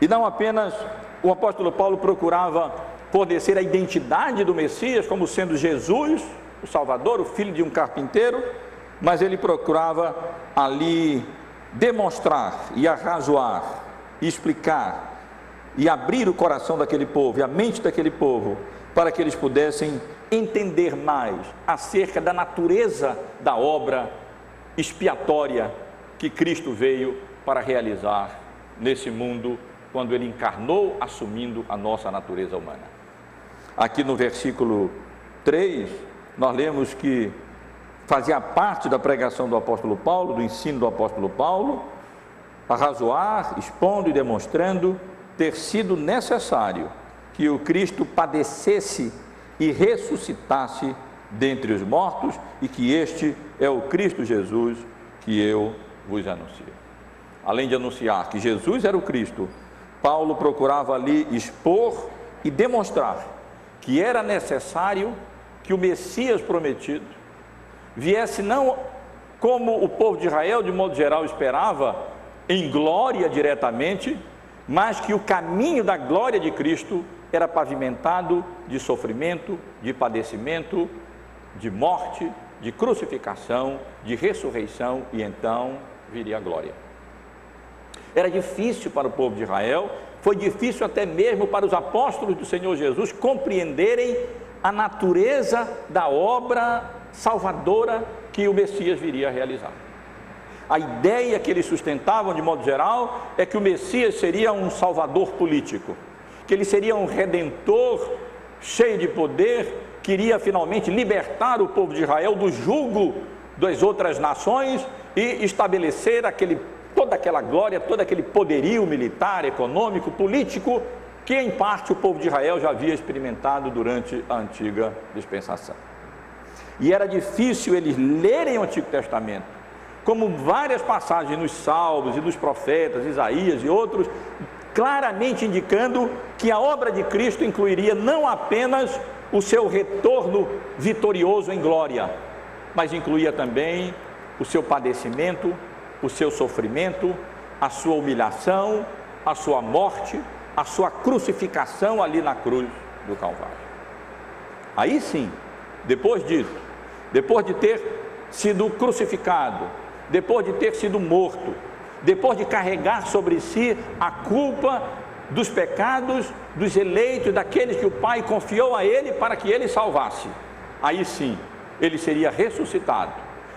E não apenas o apóstolo Paulo procurava fornecer a identidade do Messias como sendo Jesus, o Salvador, o filho de um carpinteiro, mas ele procurava ali demonstrar e arrazoar, e explicar e abrir o coração daquele povo e a mente daquele povo, para que eles pudessem entender mais acerca da natureza da obra expiatória que Cristo veio para realizar nesse mundo, quando ele encarnou, assumindo a nossa natureza humana. Aqui no versículo 3, nós lemos que fazia parte da pregação do apóstolo Paulo, do ensino do apóstolo Paulo, arrazoar, expondo e demonstrando ter sido necessário que o Cristo padecesse e ressuscitasse dentre os mortos, e que este é o Cristo Jesus que eu vos anuncio. Além de anunciar que Jesus era o Cristo, Paulo procurava ali expor e demonstrar que era necessário que o Messias prometido viesse não como o povo de Israel, de modo geral, esperava, em glória diretamente, mas que o caminho da glória de Cristo era pavimentado de sofrimento, de padecimento, de morte, de crucificação, de ressurreição, e então viria a glória. Era difícil para o povo de Israel, foi difícil até mesmo para os apóstolos do Senhor Jesus compreenderem a natureza da obra salvadora que o Messias viria a realizar. A ideia que eles sustentavam, de modo geral, é que o Messias seria um salvador político, que ele seria um redentor cheio de poder, que iria finalmente libertar o povo de Israel do jugo das outras nações e estabelecer toda aquela glória, todo aquele poderio militar, econômico, político, que em parte o povo de Israel já havia experimentado durante a antiga dispensação. E era difícil eles lerem o Antigo Testamento, como várias passagens nos Salmos e dos profetas, Isaías e outros, claramente indicando que a obra de Cristo incluiria não apenas o seu retorno vitorioso em glória, mas incluía também o seu padecimento, o seu sofrimento, a sua humilhação, a sua morte, a sua crucificação ali na cruz do Calvário. Aí sim, depois disso, depois de ter sido crucificado, depois de ter sido morto, depois de carregar sobre si a culpa dos pecados dos eleitos, daqueles que o Pai confiou a ele para que ele salvasse, aí sim, ele seria ressuscitado,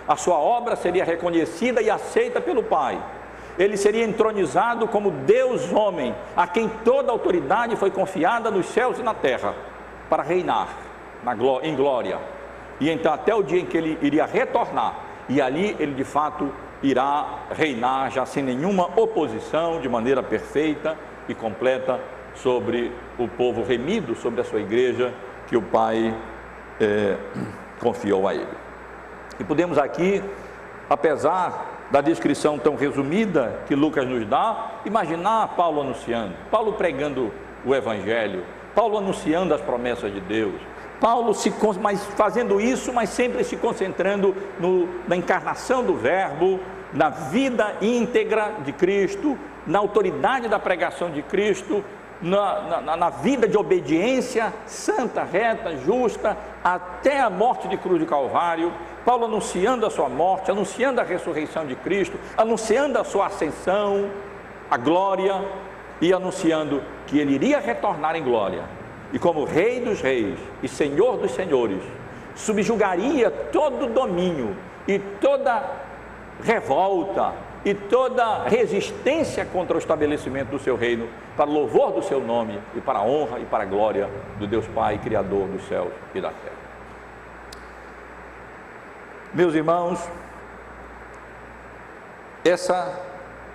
a sua obra seria reconhecida e aceita pelo Pai, ele seria entronizado como Deus homem, a quem toda a autoridade foi confiada nos céus e na terra, para reinar em glória, e então até o dia em que ele iria retornar, e ali ele de fato irá reinar já sem nenhuma oposição, de maneira perfeita e completa sobre o povo remido, sobre a sua igreja que o Pai confiou a ele. E podemos aqui, apesar da descrição tão resumida que Lucas nos dá, imaginar Paulo anunciando, Paulo pregando o Evangelho, Paulo anunciando as promessas de Deus, Paulo fazendo isso, mas sempre se concentrando na encarnação do Verbo, na vida íntegra de Cristo, na autoridade da pregação de Cristo, na vida de obediência santa, reta, justa, até a morte de cruz de Calvário. Paulo anunciando a sua morte, anunciando a ressurreição de Cristo, anunciando a sua ascensão, a glória, e anunciando que ele iria retornar em glória, e como Rei dos Reis e Senhor dos Senhores, subjugaria todo domínio e toda revolta e toda resistência contra o estabelecimento do seu reino, para o louvor do seu nome e para a honra e para a glória do Deus Pai, Criador dos céus e da terra. Meus irmãos, essa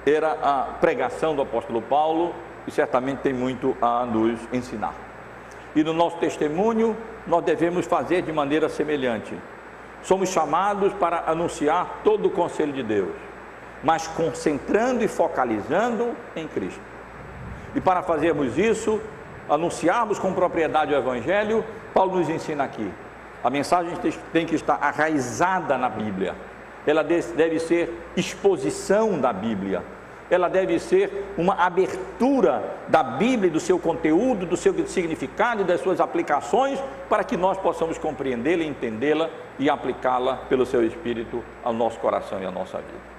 era a pregação do apóstolo Paulo, e certamente tem muito a nos ensinar. E no nosso testemunho, nós devemos fazer de maneira semelhante. Somos chamados para anunciar todo o conselho de Deus, mas concentrando e focalizando em Cristo. E para fazermos isso, anunciarmos com propriedade o Evangelho, Paulo nos ensina aqui: a mensagem tem que estar arraizada na Bíblia, ela deve ser exposição da Bíblia, ela deve ser uma abertura da Bíblia, do seu conteúdo, do seu significado e das suas aplicações, para que nós possamos compreendê-la, entendê-la e aplicá-la pelo seu Espírito ao nosso coração e à nossa vida.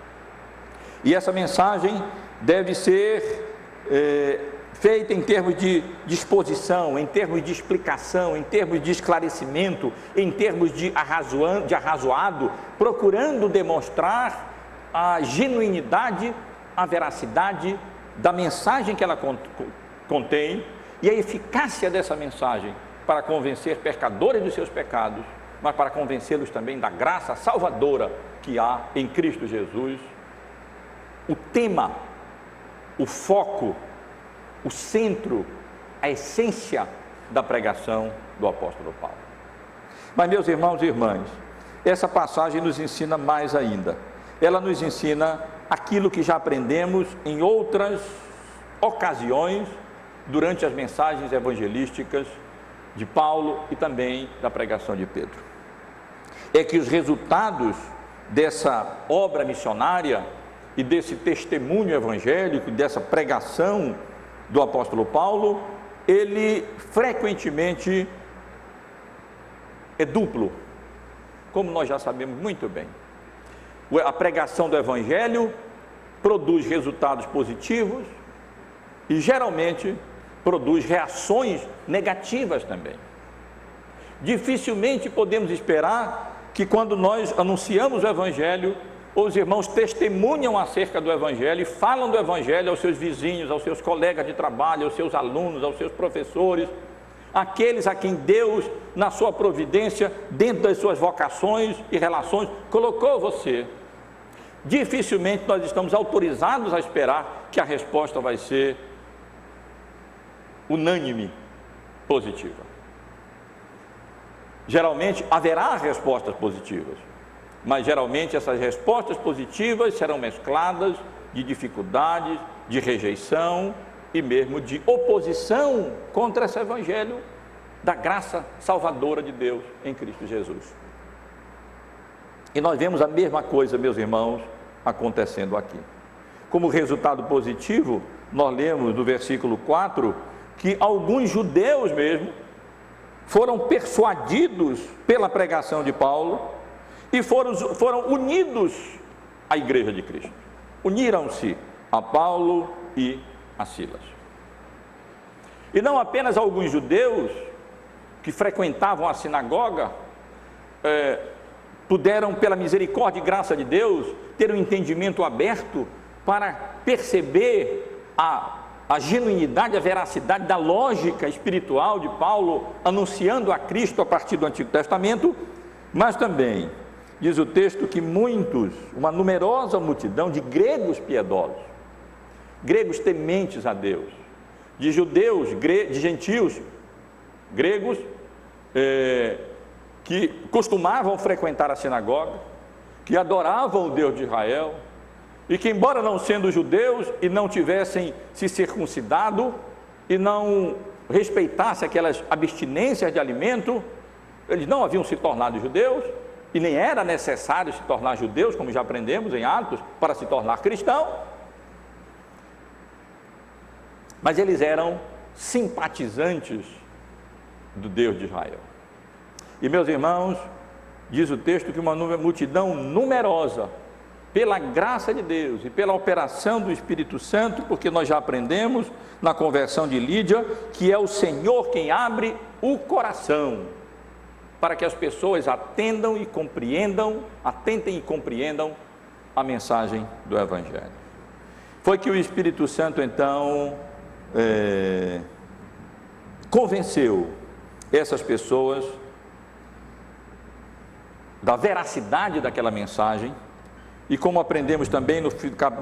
E essa mensagem deve ser feita em termos de exposição, em termos de explicação, em termos de esclarecimento, em termos de arrazoado, procurando demonstrar a genuinidade, a veracidade da mensagem que ela contém e a eficácia dessa mensagem para convencer pecadores dos seus pecados, mas para convencê-los também da graça salvadora que há em Cristo Jesus. O tema, o foco, o centro, a essência da pregação do apóstolo Paulo. Mas, meus irmãos e irmãs, essa passagem nos ensina mais ainda. Ela nos ensina aquilo que já aprendemos em outras ocasiões durante as mensagens evangelísticas de Paulo e também da pregação de Pedro. É que os resultados dessa obra missionária e desse testemunho evangélico, dessa pregação do apóstolo Paulo, ele frequentemente é duplo, como nós já sabemos muito bem. A pregação do evangelho produz resultados positivos e geralmente produz reações negativas também. Dificilmente podemos esperar que, quando nós anunciamos o evangelho, os irmãos testemunham acerca do evangelho e falam do evangelho aos seus vizinhos, aos seus colegas de trabalho, aos seus alunos, aos seus professores, aqueles a quem Deus, na sua providência, dentro das suas vocações e relações, colocou você. Dificilmente nós estamos autorizados a esperar que a resposta vai ser unânime, positiva. Geralmente haverá respostas positivas, mas geralmente essas respostas positivas serão mescladas de dificuldades, de rejeição e mesmo de oposição contra esse evangelho da graça salvadora de Deus em Cristo Jesus. E nós vemos a mesma coisa, meus irmãos, acontecendo aqui. Como resultado positivo, nós lemos no versículo 4 que alguns judeus mesmo foram persuadidos pela pregação de Paulo e foram unidos à igreja de Cristo. uniram-se a Paulo e a Silas. E não apenas alguns judeus que frequentavam a sinagoga puderam, pela misericórdia e graça de Deus, ter um entendimento aberto para perceber a genuinidade, a veracidade da lógica espiritual de Paulo anunciando a Cristo a partir do Antigo Testamento, mas também diz o texto que uma numerosa multidão de gregos piedosos, gregos tementes a Deus, de judeus, de gentios, gregos, que costumavam frequentar a sinagoga, que adoravam o Deus de Israel, e que, embora não sendo judeus e não tivessem se circuncidado e não respeitassem aquelas abstinências de alimento, eles não haviam se tornado judeus, e nem era necessário se tornar judeus, como já aprendemos em Atos, para se tornar cristão, mas eles eram simpatizantes do Deus de Israel. E, meus irmãos, diz o texto que uma multidão numerosa, pela graça de Deus e pela operação do Espírito Santo, porque nós já aprendemos na conversão de Lídia, que é o Senhor quem abre o coração, para que as pessoas atentem e compreendam a mensagem do Evangelho. Foi que o Espírito Santo, então, convenceu essas pessoas da veracidade daquela mensagem, e como aprendemos também no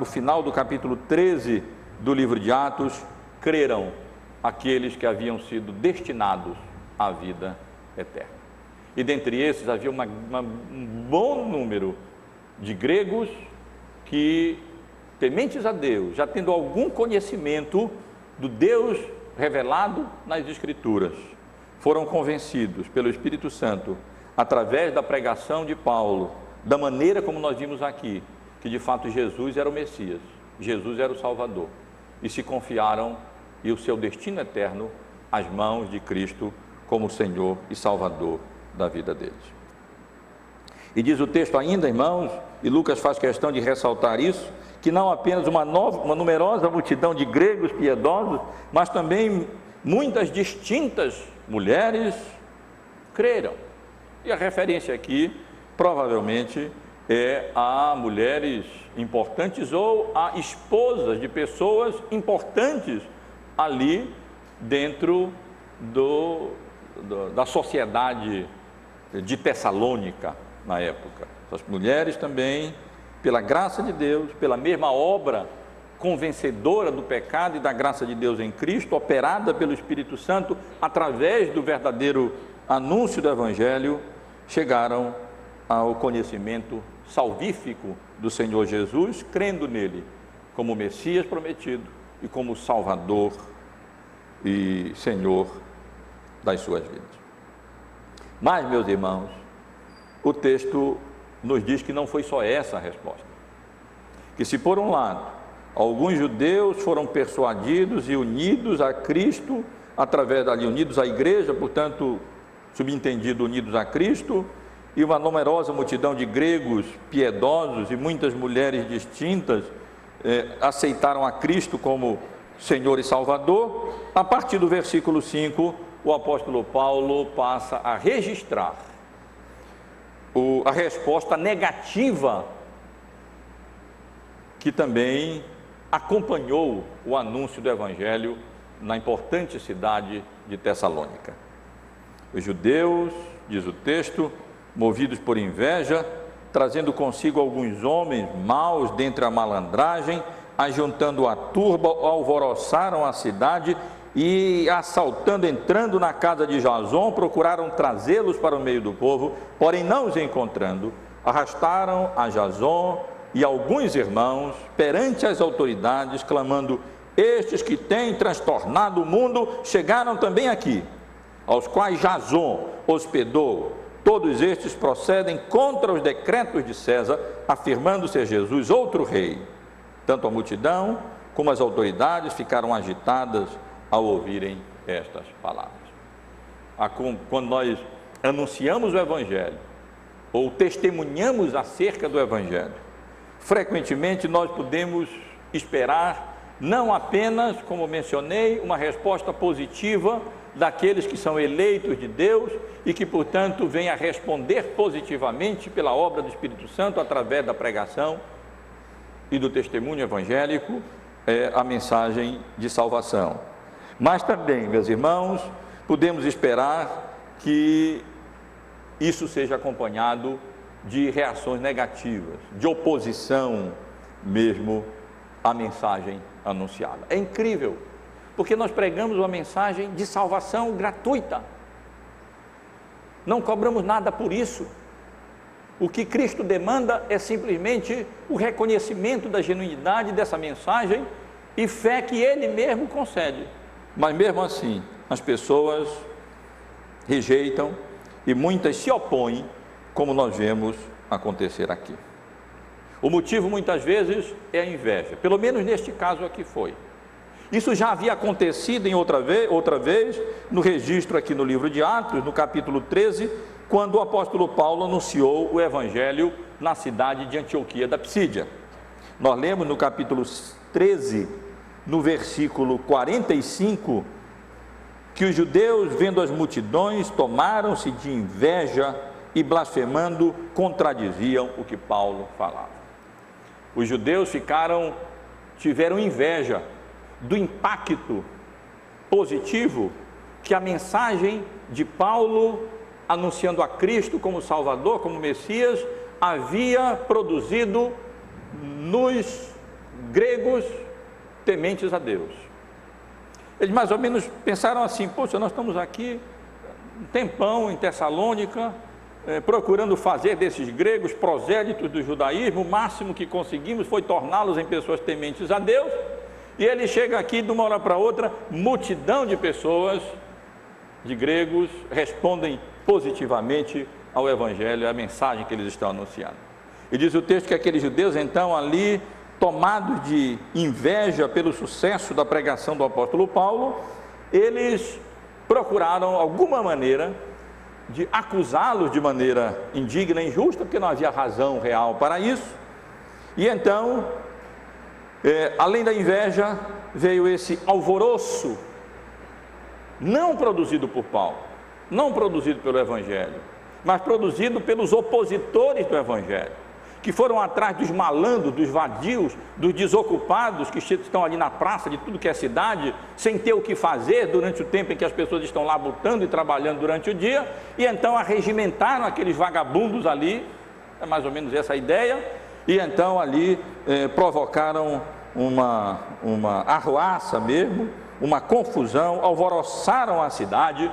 final do capítulo 13 do livro de Atos, creram aqueles que haviam sido destinados à vida eterna. E dentre esses havia um bom número de gregos que, tementes a Deus, já tendo algum conhecimento do Deus revelado nas Escrituras, foram convencidos pelo Espírito Santo, através da pregação de Paulo, da maneira como nós vimos aqui, que de fato Jesus era o Messias, Jesus era o Salvador, e se confiaram e o seu destino eterno às mãos de Cristo como Senhor e Salvador da vida deles. E diz o texto ainda, irmãos, e Lucas faz questão de ressaltar isso, que não apenas uma numerosa multidão de gregos piedosos, mas também muitas distintas mulheres creram. E a referência aqui, provavelmente, é a mulheres importantes ou a esposas de pessoas importantes ali dentro da sociedade de Tessalônica na época. As mulheres também, pela graça de Deus, pela mesma obra convencedora do pecado e da graça de Deus em Cristo, operada pelo Espírito Santo através do verdadeiro anúncio do Evangelho, chegaram ao conhecimento salvífico do Senhor Jesus, crendo nele como Messias prometido e como Salvador e Senhor das suas vidas. Mas, meus irmãos, o texto nos diz que não foi só essa a resposta. Que se por um lado, alguns judeus foram persuadidos e unidos a Cristo, unidos à igreja, portanto, subentendido, unidos a Cristo, e uma numerosa multidão de gregos piedosos e muitas mulheres distintas aceitaram a Cristo como Senhor e Salvador, a partir do versículo 5, o apóstolo Paulo passa a registrar a resposta negativa que também acompanhou o anúncio do Evangelho na importante cidade de Tessalônica. Os judeus, diz o texto, movidos por inveja, trazendo consigo alguns homens maus dentre a malandragem, ajuntando a turba, alvoroçaram a cidade e, entrando na casa de Jason, procuraram trazê-los para o meio do povo, porém não os encontrando, arrastaram a Jason e alguns irmãos perante as autoridades, clamando: estes que têm transtornado o mundo chegaram também aqui, aos quais Jason hospedou. Todos estes procedem contra os decretos de César, afirmando ser Jesus outro rei. Tanto a multidão como as autoridades ficaram agitadas ao ouvirem estas palavras. Quando nós anunciamos o Evangelho, ou testemunhamos acerca do Evangelho, frequentemente nós podemos esperar não apenas, como mencionei, uma resposta positiva daqueles que são eleitos de Deus e que, portanto, vêm a responder positivamente pela obra do Espírito Santo através da pregação e do testemunho evangélico, a mensagem de salvação. Mas também, meus irmãos, podemos esperar que isso seja acompanhado de reações negativas, de oposição mesmo à mensagem anunciada. É incrível, porque nós pregamos uma mensagem de salvação gratuita, não cobramos nada por isso. O que Cristo demanda é simplesmente o reconhecimento da genuinidade dessa mensagem e fé que Ele mesmo concede. Mas mesmo assim, as pessoas rejeitam e muitas se opõem, como nós vemos acontecer aqui. O motivo muitas vezes é a inveja, pelo menos neste caso aqui foi. Isso já havia acontecido em outra vez, no registro aqui no livro de Atos, no capítulo 13, quando o apóstolo Paulo anunciou o evangelho na cidade de Antioquia da Psídia. Nós lemos no capítulo 13, no versículo 45, que os judeus, vendo as multidões, tomaram-se de inveja e, blasfemando, contradiziam o que Paulo falava. Os judeus tiveram inveja do impacto positivo que a mensagem de Paulo, anunciando a Cristo como Salvador, como Messias, havia produzido nos gregos tementes a Deus. Eles mais ou menos pensaram assim: poxa, nós estamos aqui um tempão em Tessalônica, procurando fazer desses gregos prosélitos do judaísmo, o máximo que conseguimos foi torná-los em pessoas tementes a Deus, e ele chega aqui de uma hora para outra, multidão de pessoas, de gregos, respondem positivamente ao evangelho, à mensagem que eles estão anunciando. E diz o texto que aqueles judeus então ali, tomados de inveja pelo sucesso da pregação do apóstolo Paulo, eles procuraram alguma maneira de acusá-los de maneira indigna e injusta, porque não havia razão real para isso. E então, além da inveja, veio esse alvoroço, não produzido por Paulo, não produzido pelo evangelho, mas produzido pelos opositores do evangelho, que foram atrás dos malandros, dos vadios, dos desocupados que estão ali na praça de tudo que é cidade, sem ter o que fazer durante o tempo em que as pessoas estão lá lutando e trabalhando durante o dia, e então arregimentaram aqueles vagabundos ali, é mais ou menos essa a ideia, e então ali provocaram uma arruaça mesmo, uma confusão, alvoroçaram a cidade,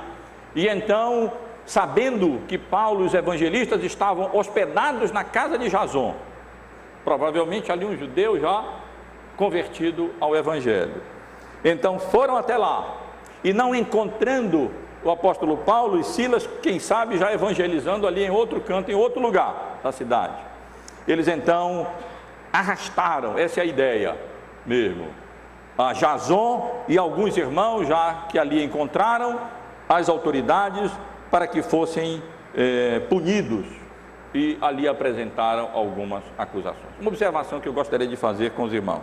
e então, sabendo que Paulo e os evangelistas estavam hospedados na casa de Jason, provavelmente ali um judeu já convertido ao evangelho, então foram até lá, e não encontrando o apóstolo Paulo e Silas, quem sabe já evangelizando ali em outro canto, em outro lugar da cidade, eles então arrastaram, essa é a ideia mesmo, a Jason e alguns irmãos já que ali encontraram as autoridades para que fossem punidos, e ali apresentaram algumas acusações. Uma observação que eu gostaria de fazer com os irmãos: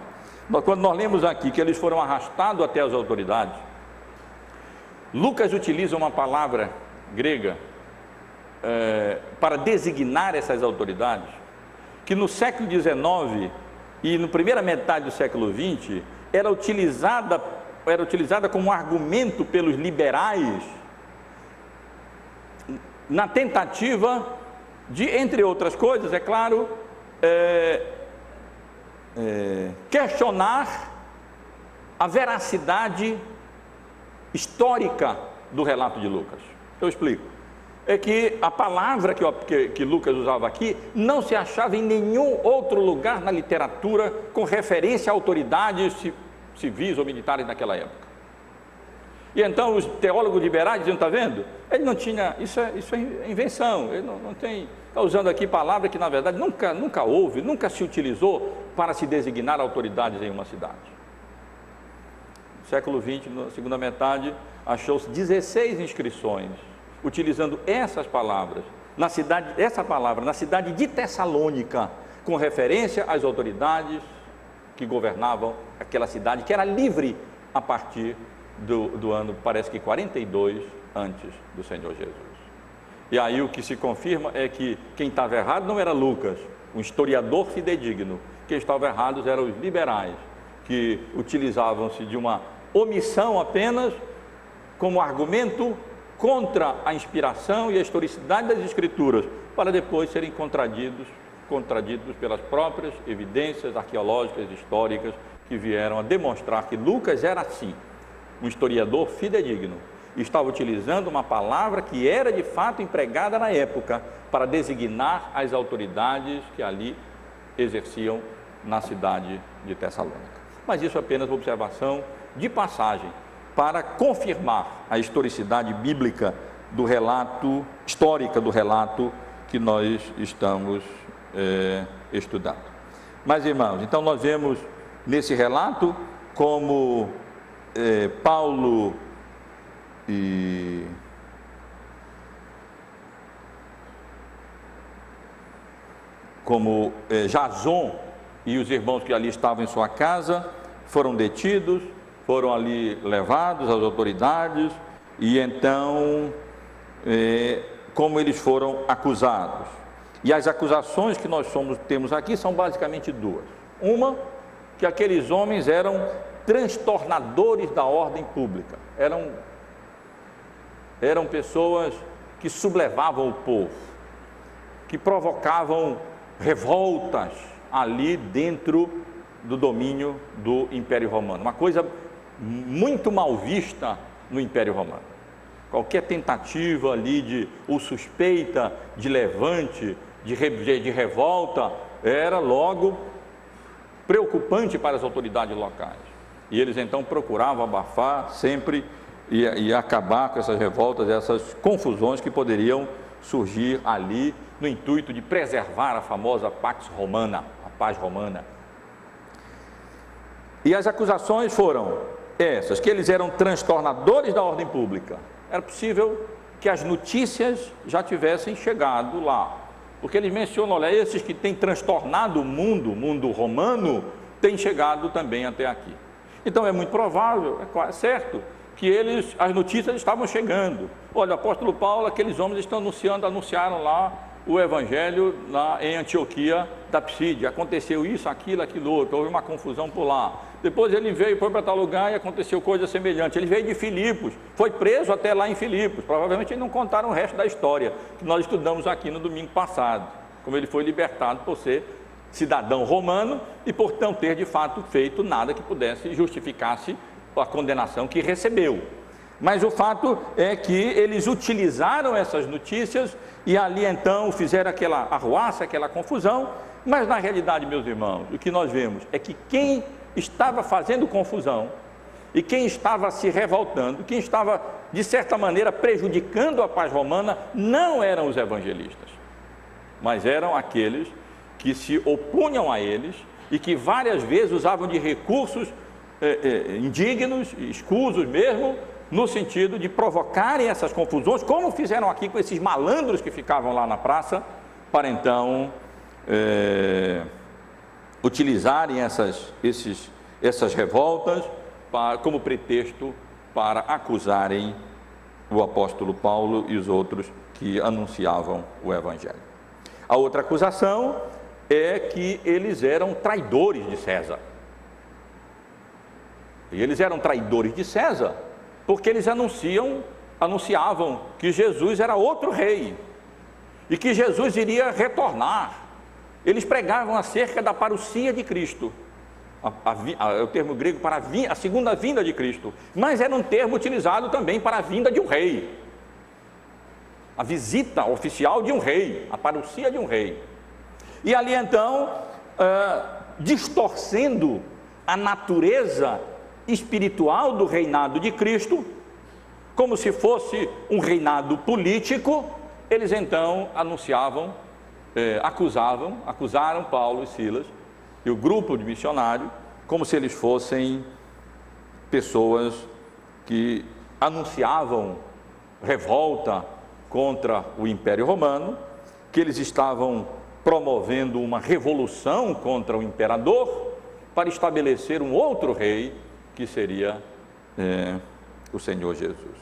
quando nós lemos aqui que eles foram arrastados até as autoridades, Lucas utiliza uma palavra grega para designar essas autoridades, que no século XIX e na primeira metade do século XX era utilizada como um argumento pelos liberais, na tentativa de, entre outras coisas, é claro, questionar a veracidade histórica do relato de Lucas. Eu explico. É que a palavra que Lucas usava aqui não se achava em nenhum outro lugar na literatura com referência a autoridades civis ou militares naquela época. E então os teólogos liberais diziam: está vendo? Ele não tinha, isso é invenção, ele não tem, está usando aqui palavra que na verdade nunca houve, nunca se utilizou para se designar autoridades em uma cidade. No século XX, na segunda metade, achou-se 16 inscrições utilizando essas palavras na cidade de Tessalônica, com referência às autoridades que governavam aquela cidade, que era livre a partir do ano, parece que 42 antes do Senhor Jesus. E aí o que se confirma é que quem estava errado não era Lucas, um historiador fidedigno. Quem estava errado eram os liberais, que utilizavam-se de uma omissão apenas como argumento contra a inspiração e a historicidade das Escrituras, para depois serem contraditos pelas próprias evidências arqueológicas e históricas que vieram a demonstrar que Lucas era, sim, um historiador fidedigno, e estava utilizando uma palavra que era de fato empregada na época para designar as autoridades que ali exerciam na cidade de Tessalônica. Mas isso é apenas uma observação de passagem para confirmar a historicidade bíblica do relato, histórica do relato que nós estamos estudando. Mas, irmãos, então nós vemos nesse relato como Paulo e Jason e os irmãos que ali estavam em sua casa foram detidos, foram ali levados às autoridades, e então como eles foram acusados. E as acusações que nós temos aqui são basicamente duas. Uma, que aqueles homens eram transtornadores da ordem pública, eram pessoas que sublevavam o povo, que provocavam revoltas ali dentro do domínio do Império Romano, uma coisa muito mal vista no Império Romano. Qualquer tentativa ali ou suspeita de levante, de revolta, era logo preocupante para as autoridades locais. E eles então procuravam abafar sempre e acabar com essas revoltas, essas confusões que poderiam surgir ali no intuito de preservar a famosa Pax Romana, a paz romana. E as acusações foram essas, que eles eram transtornadores da ordem pública. Era possível que as notícias já tivessem chegado lá, porque eles mencionam, olha, esses que têm transtornado o mundo romano, têm chegado também até aqui. Então é muito provável, é certo, que as notícias estavam chegando. Olha, o apóstolo Paulo, aqueles homens anunciaram lá o evangelho lá em Antioquia da Psídia, aconteceu isso, aquilo outro, houve uma confusão por lá. Depois ele foi para tal lugar e aconteceu coisa semelhante. Ele veio de Filipos, foi preso até lá em Filipos. Provavelmente eles não contaram o resto da história que nós estudamos aqui no domingo passado, como ele foi libertado por ser cidadão romano e por não ter de fato feito nada que pudesse justificasse a condenação que recebeu. Mas o fato é que eles utilizaram essas notícias e ali então fizeram aquela arruaça, aquela confusão. Mas na realidade, meus irmãos, o que nós vemos é que quem estava fazendo confusão e quem estava se revoltando, quem estava de certa maneira prejudicando a paz romana, não eram os evangelistas, mas eram aqueles que se opunham a eles e que várias vezes usavam de recursos indignos, escusos mesmo, no sentido de provocarem essas confusões, como fizeram aqui com esses malandros que ficavam lá na praça, para então utilizarem essas revoltas como pretexto para acusarem o apóstolo Paulo e os outros que anunciavam o evangelho. A outra acusação é que eles eram traidores de César. E eles eram traidores de César porque eles anunciavam que Jesus era outro rei e que Jesus iria retornar. Eles pregavam acerca da parousia de Cristo, é o termo grego para a segunda vinda de Cristo, mas era um termo utilizado também para a vinda de um rei, a visita oficial de um rei, a parousia de um rei. E ali então, distorcendo a natureza espiritual do reinado de Cristo, como se fosse um reinado político, eles então acusaram Paulo e Silas e o grupo de missionários, como se eles fossem pessoas que anunciavam revolta contra o Império Romano, que eles estavam promovendo uma revolução contra o imperador para estabelecer um outro rei, que seria o Senhor Jesus.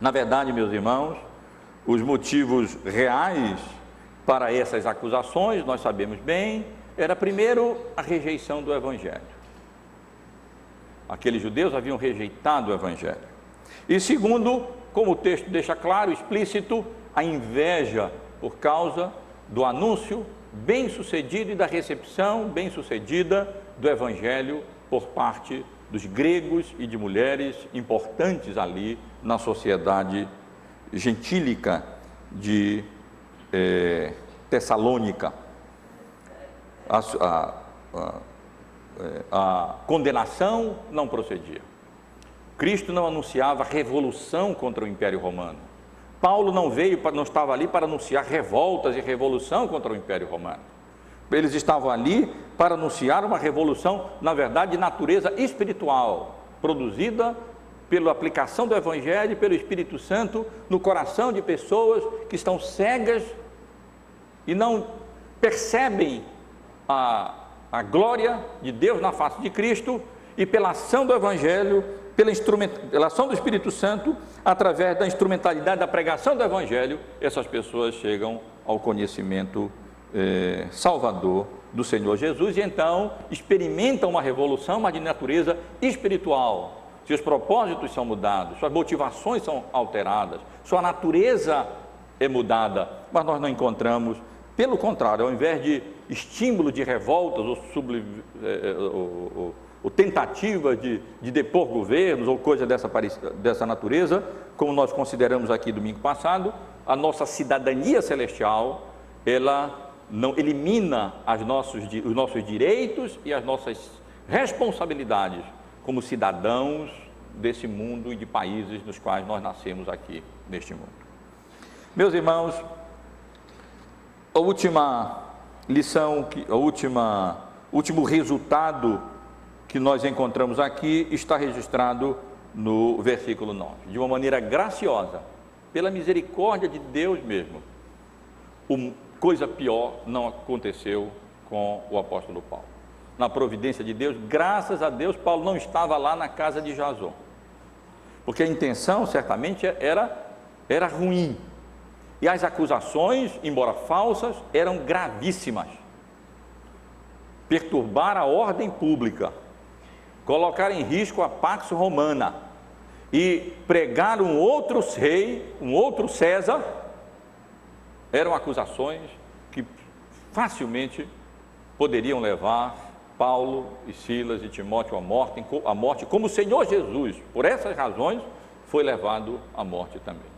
Na verdade, meus irmãos, os motivos reais para essas acusações, nós sabemos bem, era primeiro a rejeição do Evangelho. Aqueles judeus haviam rejeitado o Evangelho. E segundo, como o texto deixa claro, explícito, a inveja por causa do anúncio bem-sucedido e da recepção bem-sucedida do Evangelho por parte dos gregos e de mulheres importantes ali na sociedade gentílica de Tessalônica. A condenação não procedia. Cristo não anunciava revolução contra o Império Romano. Paulo não estava ali para anunciar revoltas e revolução contra o Império Romano. Eles estavam ali para anunciar uma revolução, na verdade, de natureza espiritual, produzida pela aplicação do Evangelho e pelo Espírito Santo no coração de pessoas que estão cegas e não percebem a glória de Deus na face de Cristo, e pela ação do Evangelho, pela ação do Espírito Santo, através da instrumentalidade da pregação do Evangelho, essas pessoas chegam ao conhecimento salvador do Senhor Jesus, e então experimentam uma revolução, mas de natureza espiritual. Seus propósitos são mudados, suas motivações são alteradas, sua natureza é mudada, mas nós não encontramos, pelo contrário, ao invés de estímulo de revoltas ou tentativa de depor governos ou coisa dessa natureza, como nós consideramos aqui domingo passado, a nossa cidadania celestial, ela não elimina os nossos direitos e as nossas responsabilidades como cidadãos desse mundo e de países nos quais nós nascemos aqui neste mundo. Meus irmãos, a última lição, último resultado que nós encontramos aqui está registrado no versículo 9, de uma maneira graciosa, pela misericórdia de Deus mesmo. Coisa pior não aconteceu com o apóstolo Paulo. Na providência de Deus, graças a Deus, Paulo não estava lá na casa de Jason, porque a intenção certamente era ruim, e as acusações, embora falsas, eram gravíssimas. Perturbar a ordem pública, colocar em risco a Pax Romana e pregar um outro rei, um outro César, eram acusações que facilmente poderiam levar Paulo e Silas e Timóteo à morte, como o Senhor Jesus, por essas razões, foi levado à morte também.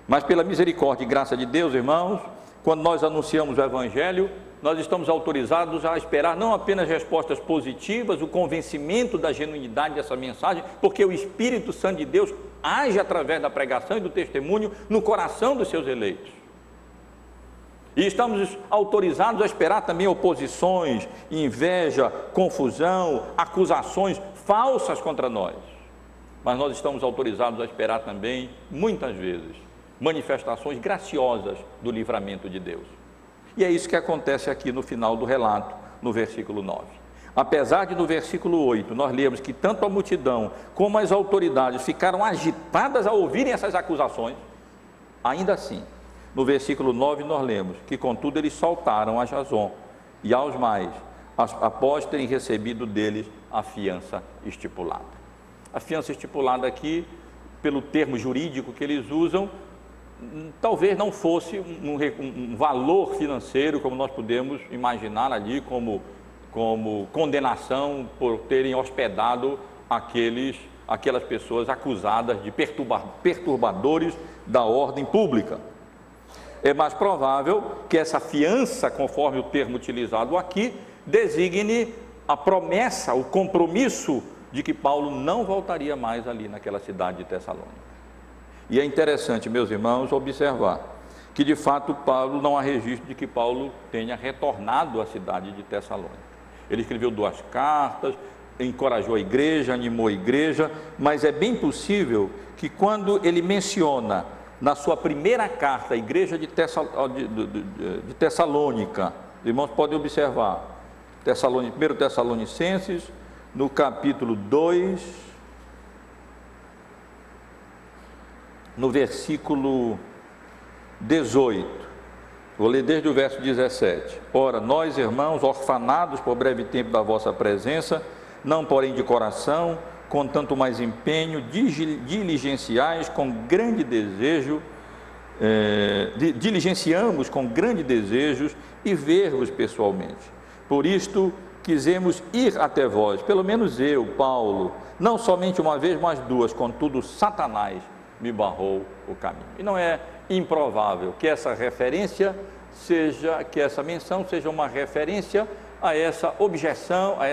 Mas pela misericórdia e graça de Deus, irmãos, quando nós anunciamos o Evangelho, nós estamos autorizados a esperar não apenas respostas positivas, o convencimento da genuinidade dessa mensagem, porque o Espírito Santo de Deus age através da pregação e do testemunho no coração dos seus eleitos. E estamos autorizados a esperar também oposições, inveja, confusão, acusações falsas contra nós. Mas nós estamos autorizados a esperar também, muitas vezes, manifestações graciosas do livramento de Deus. E é isso que acontece aqui no final do relato, no versículo 9. Apesar de no versículo 8 nós lemos que tanto a multidão como as autoridades ficaram agitadas ao ouvirem essas acusações, ainda assim, no versículo 9 nós lemos que contudo eles soltaram a Jason e aos mais, após terem recebido deles a fiança estipulada. A fiança estipulada aqui, pelo termo jurídico que eles usam, talvez não fosse um valor financeiro, como nós podemos imaginar ali, como condenação por terem hospedado aquelas pessoas acusadas de perturbadores da ordem pública. É mais provável que essa fiança, conforme o termo utilizado aqui, designe a promessa, o compromisso de que Paulo não voltaria mais ali naquela cidade de Tessalônica. E é interessante, meus irmãos, observar que de fato Paulo, não há registro de que Paulo tenha retornado à cidade de Tessalônica. Ele escreveu 2 cartas, encorajou a igreja, animou a igreja, mas é bem possível que quando ele menciona na sua primeira carta, a igreja de Tessalônica, os irmãos podem observar, 1 Tessalonicenses, no capítulo 2, no versículo 18, vou ler desde o verso 17. Ora, nós, irmãos, orfanados por breve tempo da vossa presença, não porém de coração, com tanto mais empenho, diligenciamos com grande desejo e ver-vos pessoalmente. Por isto, quisemos ir até vós, pelo menos eu, Paulo, não somente uma vez, mas duas, contudo, Satanás me barrou o caminho. E não é improvável que essa referência seja, que essa menção seja uma referência a essa objeção, a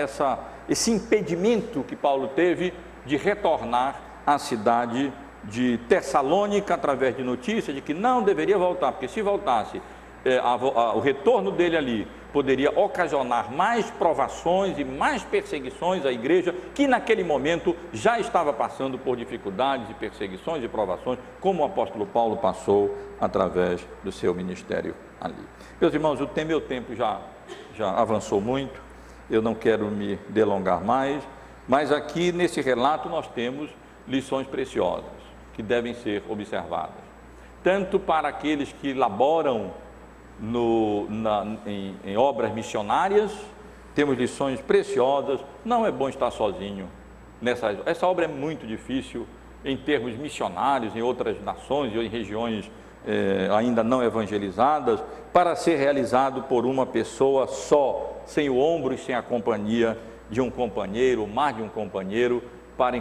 esse impedimento que Paulo teve de retornar à cidade de Tessalônica, através de notícia de que não deveria voltar, porque se voltasse, o retorno dele ali poderia ocasionar mais provações e mais perseguições à igreja, que naquele momento já estava passando por dificuldades e perseguições e provações, como o apóstolo Paulo passou através do seu ministério ali. Meus irmãos, meu tempo já avançou muito, eu não quero me delongar mais, mas aqui nesse relato nós temos lições preciosas que devem ser observadas, tanto para aqueles que laboram em obras missionárias. Temos lições preciosas. Não é bom estar sozinho essa obra é muito difícil em termos missionários, em outras nações e em regiões ainda não evangelizadas, para ser realizado por uma pessoa só, sem o ombro e sem a companhia de um companheiro, ou mais de um companheiro, para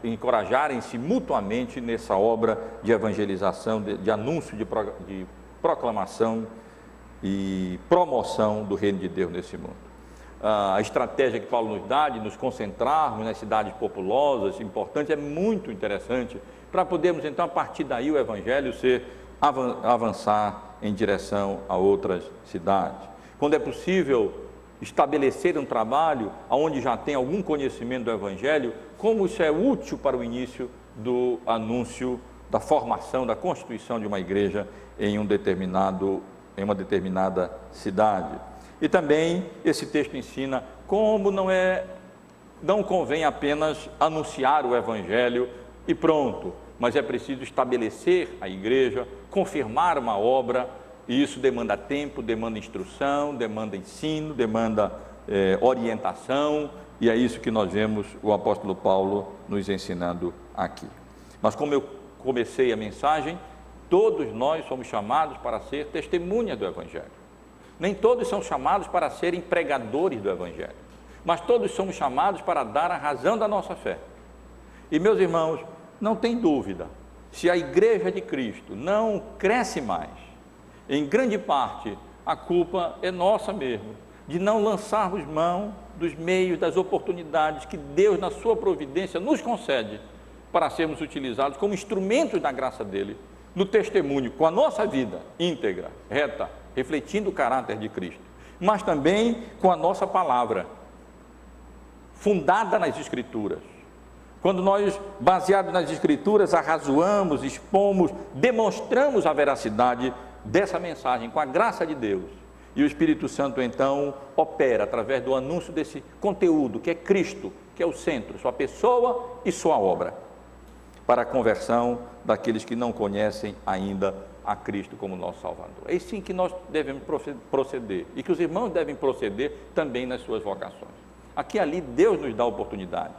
encorajarem-se mutuamente nessa obra de evangelização, de anúncio, de proclamação e promoção do reino de Deus nesse mundo. A estratégia que Paulo nos dá de nos concentrarmos nas cidades populosas, importantes, é muito interessante, para podermos então, a partir daí, o evangelho avançar em direção a outras cidades. Quando é possível estabelecer um trabalho onde já tem algum conhecimento do evangelho, como isso é útil para o início do anúncio, da formação, da constituição de uma igreja em uma determinada cidade. E também esse texto ensina como não convém apenas anunciar o evangelho e pronto, mas é preciso estabelecer a igreja, confirmar uma obra, e isso demanda tempo, demanda instrução, demanda ensino, demanda orientação, e é isso que nós vemos o apóstolo Paulo nos ensinando aqui. Mas como eu comecei a mensagem, todos nós somos chamados para ser testemunhas do evangelho. Nem todos são chamados para serem pregadores do evangelho, mas todos somos chamados para dar a razão da nossa fé. E meus irmãos, não tem dúvida, se a igreja de Cristo não cresce mais, em grande parte a culpa é nossa mesmo, de não lançarmos mão dos meios, das oportunidades que Deus, na sua providência, nos concede para sermos utilizados como instrumentos da graça dele, no testemunho, com a nossa vida íntegra, reta, refletindo o caráter de Cristo, mas também com a nossa palavra, fundada nas Escrituras. Quando nós, baseados nas Escrituras, arrazoamos, expomos, demonstramos a veracidade dessa mensagem, com a graça de Deus, e o Espírito Santo então opera através do anúncio desse conteúdo, que é Cristo, que é o centro, sua pessoa e sua obra, para a conversão daqueles que não conhecem ainda a Cristo como nosso Salvador. É assim que nós devemos proceder, e que os irmãos devem proceder também nas suas vocações. Aqui e ali Deus nos dá oportunidade,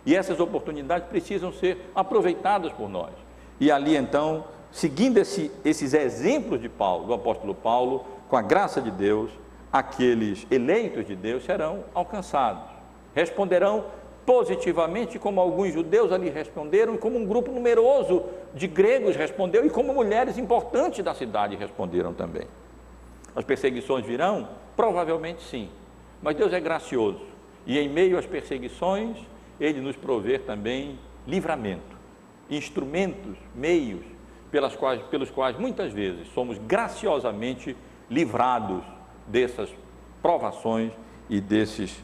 e essas oportunidades precisam ser aproveitadas por nós. E ali então, seguindo esses exemplos de Paulo, do apóstolo Paulo, com a graça de Deus, aqueles eleitos de Deus serão alcançados, responderão positivamente, como alguns judeus ali responderam, e como um grupo numeroso de gregos respondeu, e como mulheres importantes da cidade responderam também. As perseguições virão? Provavelmente sim, mas Deus é gracioso, e em meio às perseguições, Ele nos provê também livramento, instrumentos, meios, pelos quais muitas vezes somos graciosamente livrados dessas provações e desses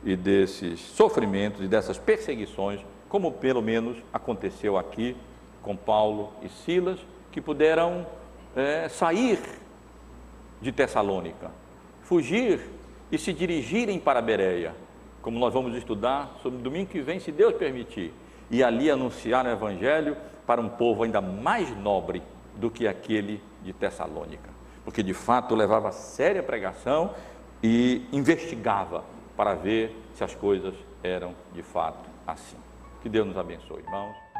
e desses sofrimentos e dessas perseguições, como pelo menos aconteceu aqui com Paulo e Silas, que puderam sair de Tessalônica, fugir e se dirigirem para Bereia, como nós vamos estudar sobre o domingo que vem, se Deus permitir, e ali anunciar o Evangelho para um povo ainda mais nobre do que aquele de Tessalônica, porque de fato levava a séria pregação e investigava para ver se as coisas eram de fato assim. Que Deus nos abençoe, irmãos.